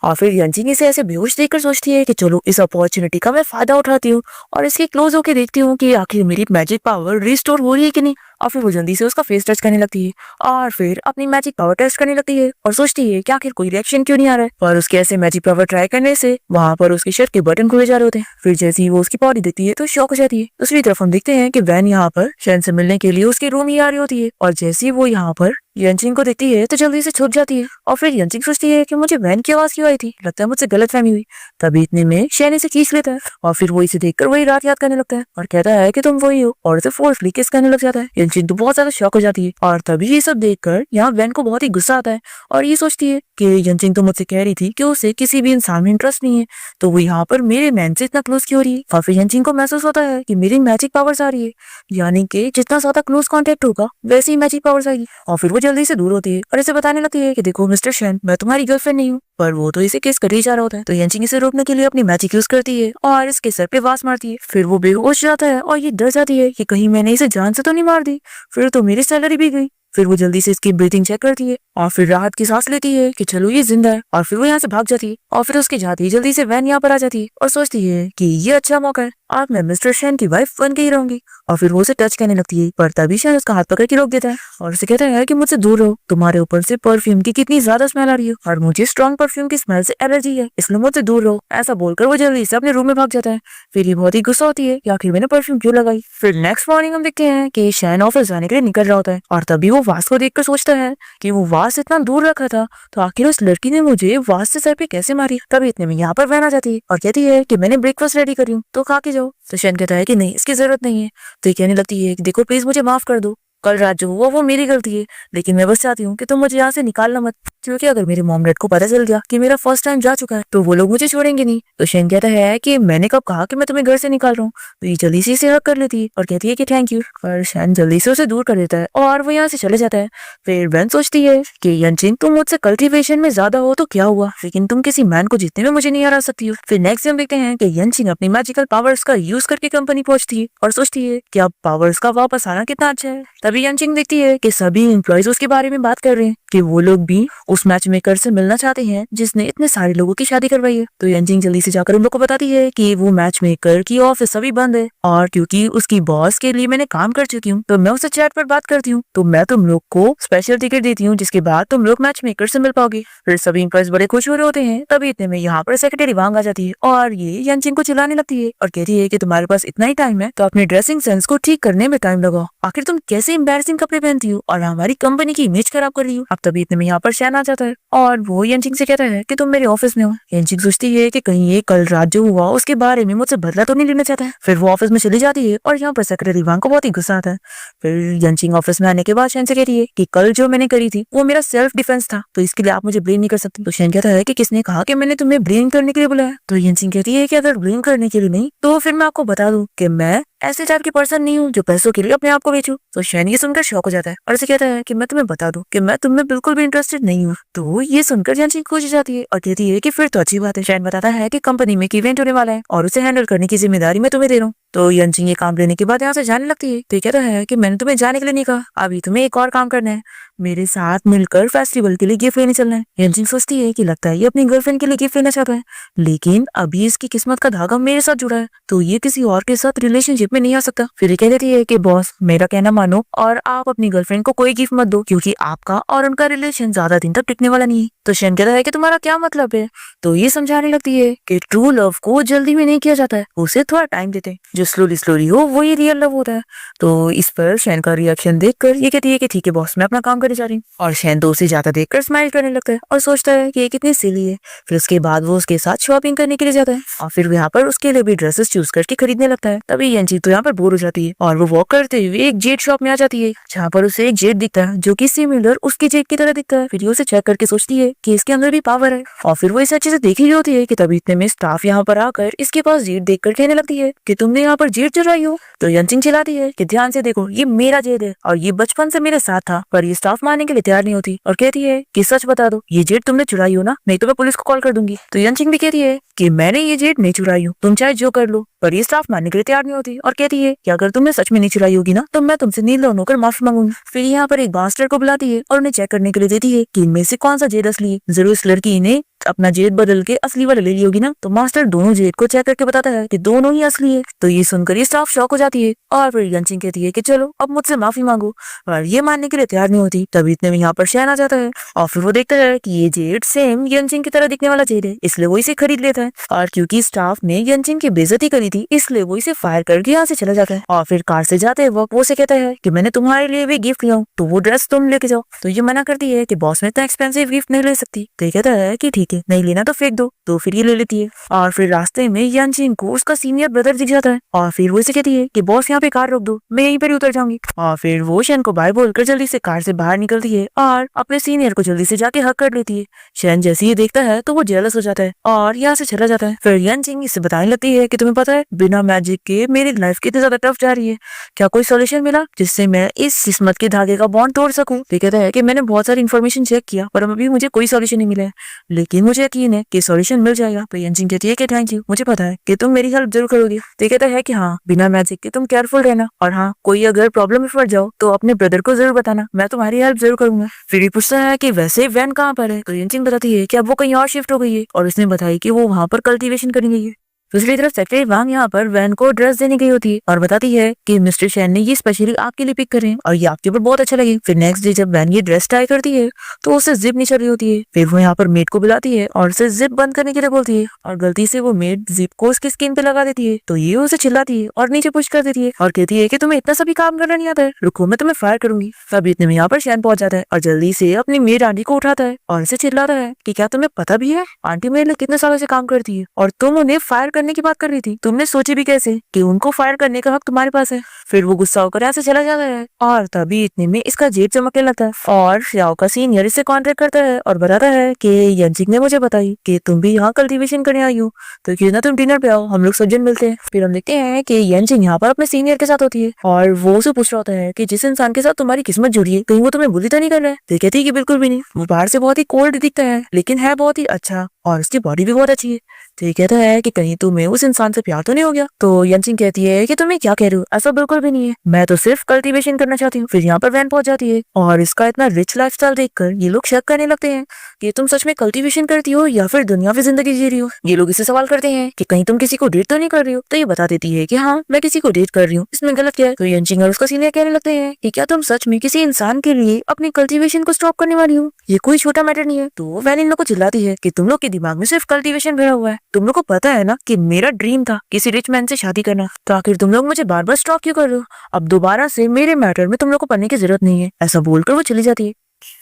और फिर यनजिंग इसे ऐसे बेहोश देखकर सोचती है कि चलो इस अपॉर्चुनिटी का मैं फायदा उठाती हूँ और इसके क्लोज होकर देखती हूँ कि आखिर मेरी मैजिक पावर रिस्टोर हो रही है कि नहीं। और फिर वो जल्दी से उसका फेस टच करने लगती है और फिर अपनी मैजिक पावर टेस्ट करने लगती है और सोचती है कि आखिर कोई रिएक्शन क्यों नहीं आ रहा है। और उसके ऐसे मैजिक पावर ट्राई करने से वहाँ पर उसकी शर्ट के बटन खुले जा रहे होते हैं। फिर जैसे ही वो उसकी बॉडी देखती है तो शॉक हो जाती है। दूसरी तरफ हम देखते हैं कि वैन यहाँ पर शैन से मिलने के लिए उसके रूम ही आ रही होती है और जैसे ही वो यहाँ पर यंचिंग को देखती है तो जल्दी से छुप जाती है। और फिर यंचिंग सोचती है कि मुझे वैन की आवाज क्यों आई थी, लगता है मुझसे गलतफहमी हुई। तभी इतने में शैन इसे खींच लेता है और फिर वो इसे देखकर वही रात याद करने लगता है और कहता है कि तुम वही हो और इसे फोर्सली किस करने लग जाता है। यंचिंग तो बहुत ज्यादा शॉक हो जाती है और तभी ये सब देखकर यहाँ वैन को बहुत ही गुस्सा आता है और ये सोचती है कि यंचिंग तो मुझसे कह रही थी कि उसे किसी भी इंसान में इंटरेस्ट नहीं है, तो वो यहाँ पर मेरे मैन से इतना क्लोज क्यों हो रही है। और फिर यंचिंग को महसूस होता है कि मेरी मैजिक पावर्स आ रही है, यानी कि जितना ज्यादा क्लोज कॉन्टेक्ट होगा वैसे ही मैजिक पावर्स आएगी। और फिर वो जल्दी से दूर होती है और इसे बताने लगती है कि देखो मिस्टर शैन, मैं तुम्हारी गर्लफ्रेंड नहीं हूँ। पर वो तो इसे किस कर ही जा रहा होता है, तो यंचिंग इसे रोकने के लिए अपनी मैजिक यूज करती है और इसके सर पे वास मारती है। फिर वो बेहोश जाता है और ये डर जाती है कि कहीं मैंने इसे जान से तो नहीं मार दी, फिर तो मेरी सैलरी भी गई। फिर वो जल्दी से इसकी ब्रीथिंग चेक करती है और फिर राहत की सांस लेती है कि चलो ये जिंदा है। और फिर वो यहाँ से भाग जाती है और फिर उसके जाते ही जल्दी से वैन यहाँ पर आ जाती है और सोचती है कि ये अच्छा मौका है, आज मैं मिस्टर शैन की वाइफ बन के ही रहूंगी। और फिर वो उसे टच करने लगती है पर तभी शैन उसका हाथ पकड़ के रोक देता है और उसे कहता है कि मुझसे दूर रहो, तुम्हारे ऊपर से परफ्यूम की कितनी ज्यादा स्मेल आ रही है और मुझे स्ट्रॉन्ग परफ्यूम की स्मेल से एलर्जी है, इसलिए मुझसे दूर रहो। ऐसा बोलकर वो जल्दी से अपने रूम में भाग जाता है। फिर ये बहुत ही गुस्सा होती है कि आखिर मैंने परफ्यूम क्यों लगाई। फिर नेक्स्ट मॉर्निंग हम देखते हैं कि शैन ऑफिस जाने के लिए निकल रहा होता है और तभी वो वास को देखकर सोचता है कि वो वास इतना दूर रखा था तो आखिर उस लड़की ने मुझे वास से सर पे कैसे मारी। तभी इतने में यहाँ पर वैन आ जाती है और कहती है कि मैंने ब्रेकफास्ट रेडी करी हूँ तो खा के जाओ। तो शैन कहता है कि नहीं, इसकी जरूरत नहीं है। तो ये कहने लगती है कि देखो प्लीज मुझे माफ कर दो, कल रात जो हुआ वो मेरी गलती है, लेकिन मैं बस चाहती हूँ कि तुम मुझे यहाँ से निकालना मत, क्योंकि अगर मेरे मॉम डैड को पता चल गया कि मेरा फर्स्ट टाइम जा चुका है तो वो लोग मुझे छोड़ेंगे नहीं। तो शैन कहता है कि मैंने कब कहा कि मैं तुम्हें घर से निकाल रहा हूँ। तो ये जल्दी से इसे हक कर लेती है और कहती है कि थैंक यू, पर शैन जल्दी से उसे दूर कर देता है और वो यहाँ से चले जाता है। फिर वैन सोचती है कि यंचिंग तुम मुझसे कल्टीवेशन में ज्यादा हो तो क्या हुआ, लेकिन तुम किसी मैन को जीतने में मुझे नहीं हरा सकती हो। फिर नेक्स्ट हम देखते हैं कि यंचिंग अपनी मैजिकल पावर्स का यूज करके कंपनी पहुंचती है और सोचती है कि अब पावर्स का वापस आना कितना अच्छा है। तभी यंचिंग देखती है कि सभी एम्प्लॉइज उसके बारे में बात कर रहे हैं कि वो लोग भी उस मैच मेकर से मिलना चाहते हैं जिसने इतने सारे लोगों की शादी करवाई है। तो यंचिंग जल्दी से जाकर उन लोग को बताती है कि वो मैच मेकर की ऑफिस अभी बंद है और क्योंकि उसकी बॉस के लिए मैंने काम कर चुकी हूँ तो मैं उससे चैट पर बात करती हूँ, तो मैं तुम लोग को स्पेशल टिकट देती हूँ जिसके बाद तुम लोग मैच मेकर से मिल पाओगे। फिर सभी एम्प्लॉइज बड़े खुश हो रहे होते हैं। तभी इतने में यहाँ पर सेक्रेटरी वांग आ जाती है और ये यंचिंग को चिल्लाने लगती है और कहती है कि तुम्हारे पास इतना ही टाइम है तो अपने ड्रेसिंग सेंस को ठीक करने में टाइम लगाओ, आखिर तुम कैसे एम्बैरसिंग कपड़े पहनती हो और हमारी कंपनी की इमेज खराब कर रही हो। अब तभी इतने में यहाँ पर शैन आ जाता है और वो यंचिंग से कहता है कि तुम मेरे ऑफिस में हो। यंचिंग सोचती है कि कहीं ये कल रात जो हुआ उसके बारे में मुझसे बदला तो नहीं लेना चाहता है। फिर वो ऑफिस में चली जाती है और यहाँ पर सेक्रेटरी वांग को बहुत ही गुस्सा आता है। फिर यंचिंग ऑफिस में आने के बाद शैन से कहती है कि कल जो मैंने करी थी वो मेरा सेल्फ डिफेंस था, तो इसके लिए आप मुझे ब्लेम नहीं कर सकते। तो शैन कहता है कि किसने कहा कि मैंने तुम्हें ब्लेम करने के लिए बुलाया। तो यंचिंग कहती है कि अगर ब्लेम करने के लिए नहीं तो फिर मैं आपको बता दूं कि मैं ऐसे टाइप की पर्सन नहीं हूँ जो पैसों के लिए अपने आप को बेचूं। तो शैन ये सुनकर शॉक हो जाता है और उसे कहता है कि मैं तुम्हें बता दूं कि मैं तुम्हें बिल्कुल भी इंटरेस्टेड नहीं हूँ। तो ये सुनकर यंचिंग खुश हो जाती है और कहती है कि फिर तो अच्छी बात है। शैन बताता है कि कंपनी में एक इवेंट होने वाला है और उसे हैंडल करने की जिम्मेदारी मैं तुम्हें दे रहा हूँ। तो यंचिंग ये काम लेने के बाद यहाँ से जाने लगती है। तो ये कहता है कि मैंने तुम्हें जाने के लिए नहीं कहा, अभी तुम्हें एक और काम करना है, मेरे साथ मिलकर फेस्टिवल के लिए गिफ्ट लेने चलना है। यंचिंग सोचती है कि लगता है ये अपनी गर्लफ्रेंड के लिए गिफ्ट लेना चाहता है, लेकिन अभी इसकी किस्मत का धागा मेरे साथ जुड़ा है तो ये किसी और के साथ रिलेशनशिप में नहीं आ सकता। फिर ये कह देती है कि बॉस मेरा कहना मानो और आप अपनी गर्लफ्रेंड को कोई गिफ्ट मत दो क्योंकि आपका और उनका रिलेशन ज्यादा दिन तक टिकने वाला नहीं है। तो शैन कहता है कि तुम्हारा क्या मतलब है। तो ये समझाने लगती है कि ट्रू लव को जल्दी में नहीं किया जाता है, उसे थोड़ा टाइम देते हैं, जो स्लोली स्लोली हो वो ही रियल लव होता है। तो इस पर शैन का रिएक्शन देखकर ये कहती है कि ठीक है बॉस, मैं अपना काम करने जा रही हूँ। और शैन तो उसे जाता देखकर स्माइल करने लगता है और सोचता है कि ये कितनी सिली है। फिर उसके बाद वो उसके साथ शॉपिंग करने के लिए जाता है और फिर यहाँ पर उसके लिए भी ड्रेसेस चूज करके खरीदने लगता है। तभी यंचिंग तो यहाँ पर बोर हो जाती है और वो वॉक करते हुए एक जेट शॉप में आ जाती है जहाँ पर उसे एक जेट दिखता है जो कि सिमिलर उसके जेट की तरह दिखता है। फिर उसे चेक करके सोचती है कि इसके अंदर भी पावर है और फिर वो इसे अच्छे से देख ही होती है कि तभी इतने में स्टाफ यहाँ पर आकर इसके पास जेट देखकर कहने लगती है कि तुमने यहाँ पर जेट चुराई हो। तो यंचिंग चिल्लाती है कि ध्यान से देखो, ये मेरा जेट है और ये बचपन से मेरे साथ था। पर ये स्टाफ मानने के लिए तैयार नहीं होती और कहती है कि सच बता दो, ये जेट तुमने चुराई हो ना, नहीं तो मैं पुलिस को कॉल कर दूंगी। तो यंचिंग भी कहती है कि मैंने ये जेट नहीं चुराई हूँ, तुम चाहे जो कर लो। पर ये स्टाफ मानने के लिए तैयार नहीं होती और कहती है कि अगर तुमने सच में नहीं चुराई होगी ना तो मैं तुमसे नील डाउन होकर माफी मांगूंगी। फिर यहाँ पर एक मास्टर को बुलाती है और उन्हें चेक करने के लिए देती है कि इनमें से कौन सा जेट असली है। जरूर इस लड़की ने अपना जेट बदल के असली वाला ले ली होगी ना। तो मास्टर दोनों जेट को चेक करके बताता है कि दोनों ही असली है। तो ये ये सुनकर ये स्टाफ शॉक हो जाती है और फिर यंचिंग कहती है कि चलो अब मुझसे माफी मांगो, और ये मानने के लिए तैयार नहीं होती। तभी इतने में यहाँ पर शहन आ जाता है और फिर वो देखता है कि ये जेड सेम यंचिंग की तरह दिखने वाला जेड है, इसलिए वो इसे खरीद लेता है। और क्योंकि स्टाफ ने यंचिंग की बेइज्जती करी थी इसलिए वो इसे फायर करके यहाँ से चला जाता है। और फिर कार से जाते वक्त वो उसे कहता है कि मैंने तुम्हारे लिए भी गिफ्ट लिया हूँ, तो वो ड्रेस तुम लेके जाओ। तो ये मना करती है कि बॉस में इतना एक्सपेंसिव गिफ्ट नहीं ले सकती। तो ये कहता है कि ठीक है, नहीं लेना तो फेंक दो। तो फिर ये ले लेती है और फिर रास्ते में यंचिंग को उसका सीनियर ब्रदर दिख जाता है और फिर वो इसे कहती है कि बॉस यहाँ पे कार रोक दो, मैं यहीं पर उतर जाऊंगी। और फिर वो शैन को बाय बोलकर जल्दी से कार से बाहर निकलती है और अपने सीनियर को जल्दी से जाके हक कर लेती है। शैन जैसे ही देखता है तो वो जेलस हो जाता है और यहाँ से चला जाता है। फिर यंचिंग इससे बताने लगती है कि तुम्हें पता है बिना मैजिक के मेरी लाइफ कितनी ज्यादा टफ जा रही है, क्या कोई सोल्यूशन मिला जिससे मैं इस किस्मत के धागे का बॉन्ड तोड़ सकूं। तो कहता है कि मैंने बहुत सारी इन्फॉर्मेशन चेक किया पर अभी मुझे कोई सोल्यूशन नहीं मिला है, लेकिन मुझे यकीन है कि सोल्यूशन मिल जाएगा। तो यंचिंग कहती है कि थैंक यू, मुझे पता है कि तुम मेरी हेल्प जरूर करोगे। तो कहता है कि हाँ, बिना मैजिक के तुम केयरफुल रहना, और हाँ, कोई अगर प्रॉब्लम में फंस जाओ तो अपने ब्रदर को जरूर बताना, मैं तुम्हारी हेल्प जरूर करूंगा। फिर ये पूछता है कि वैसे वैन कहाँ पर है। तो यंचिंग बताती है कि अब वो कहीं और शिफ्ट हो गई है और उसने बताई कि वो वहाँ पर कल्टीवेशन करने गई है। दूसरी तरफ सेक्रेटरी वांग यहाँ पर वैन को ड्रेस देने गई होती है और बताती है कि मिस्टर शैन ने ये स्पेशली आपके लिए पिक करे और ये आपके ऊपर बहुत अच्छा लगे। फिर नेक्स्ट डे जब वैन ये ड्रेस ट्राई करती है तो उसे जिप नहीं चल रही होती है। फिर वो यहाँ पर मेड को बुलाती है और उसे जिप बंद करने के लिए बोलती है और गलती से वो मेड जिप को उसकी स्किन पे लगा देती है। तो ये उसे चिल्लाती है और नीचे पुश कर देती है और कहती है कि तुम्हें इतना सभी काम करना नहीं आता है, रुको मैं तुम्हें फायर करूंगी। तभी इतने में यहाँ पर शैन पहुंच जाता है और जल्दी से अपनी मेड आंटी को उठाता है और उसे चिल्लाता है कि क्या तुम्हें पता भी है आंटी मेरे लिए कितने सालों से काम करती है और तुम उन्हें फायर करने की बात कर रही थी, तुमने सोची भी कैसे कि उनको फायर करने का हक तुम्हारे पास है। फिर वो गुस्सा होकर यहाँ से चला जाता है और तभी इतने में इसका जेब चमकने लगता है और श्याओ का सीनियर इसे कॉन्टेक्ट करता है और बताता है कि यंचिंग ने मुझे बताई कि तुम भी यहाँ कल्टीवेशन करने आई हो, तो क्यों ना तुम डिनर पे आओ, हम लोग सब जन मिलते हैं। फिर हम देखते हैं कि यंचिंग यहाँ पर अपने सीनियर के साथ होती है और वो उसे पूछ रहा होता है कि जिस इंसान के साथ तुम्हारी किस्मत जुड़ी है कहीं वो तुम्हें बुली तो नहीं कर रहा है। तो कहती है कि बिल्कुल भी नहीं, वो बाहर से बहुत ही कोल्ड दिखता है लेकिन है बहुत ही अच्छा और उसकी बॉडी भी बहुत अच्छी है। तो ये कहता है कि कहीं तुम्हें उस इंसान से प्यार तो नहीं हो गया। तो यंचिंग कहती है कि तुम्हें क्या कह रहे हो, ऐसा बिल्कुल भी नहीं है, मैं तो सिर्फ कल्टीवेशन करना चाहती हूँ। फिर यहाँ पर वैन पहुंच जाती है और इसका इतना रिच लाइफस्टाइल देखकर ये लोग शक करने लगते हैं कि तुम सच में कल्टीवेशन करती हो या फिर दुनियावी जिंदगी जी रही हो। ये लोग इसे सवाल करते हैं कि कहीं तुम किसी को डेट तो नहीं कर रही हो। तो ये बता देती है कि हाँ, मैं किसी को डेट कर रही हूँ, इसमें गलत क्या है। तो यंचिंग और उसका सीनियर कहने लगते हैं कि क्या तुम सच में किसी इंसान के लिए अपनी कल्टीवेशन को स्टॉप करने वाली हो, ये कोई छोटा मैटर नहीं है। तो वैन इन लोग को चिल्लाती है कि तुम लोग के दिमाग में सिर्फ कल्टीवेशन भरा हुआ है, तुम लोग को पता है ना कि मेरा ड्रीम था किसी रिच मैन से शादी करना, तो आखिर तुम लोग मुझे बार बार स्टॉप क्यों कर रहे हो। अब दोबारा से मेरे मैटर में तुम लोग को पढ़ने की जरूरत नहीं है। ऐसा बोलकर वो चली जाती है।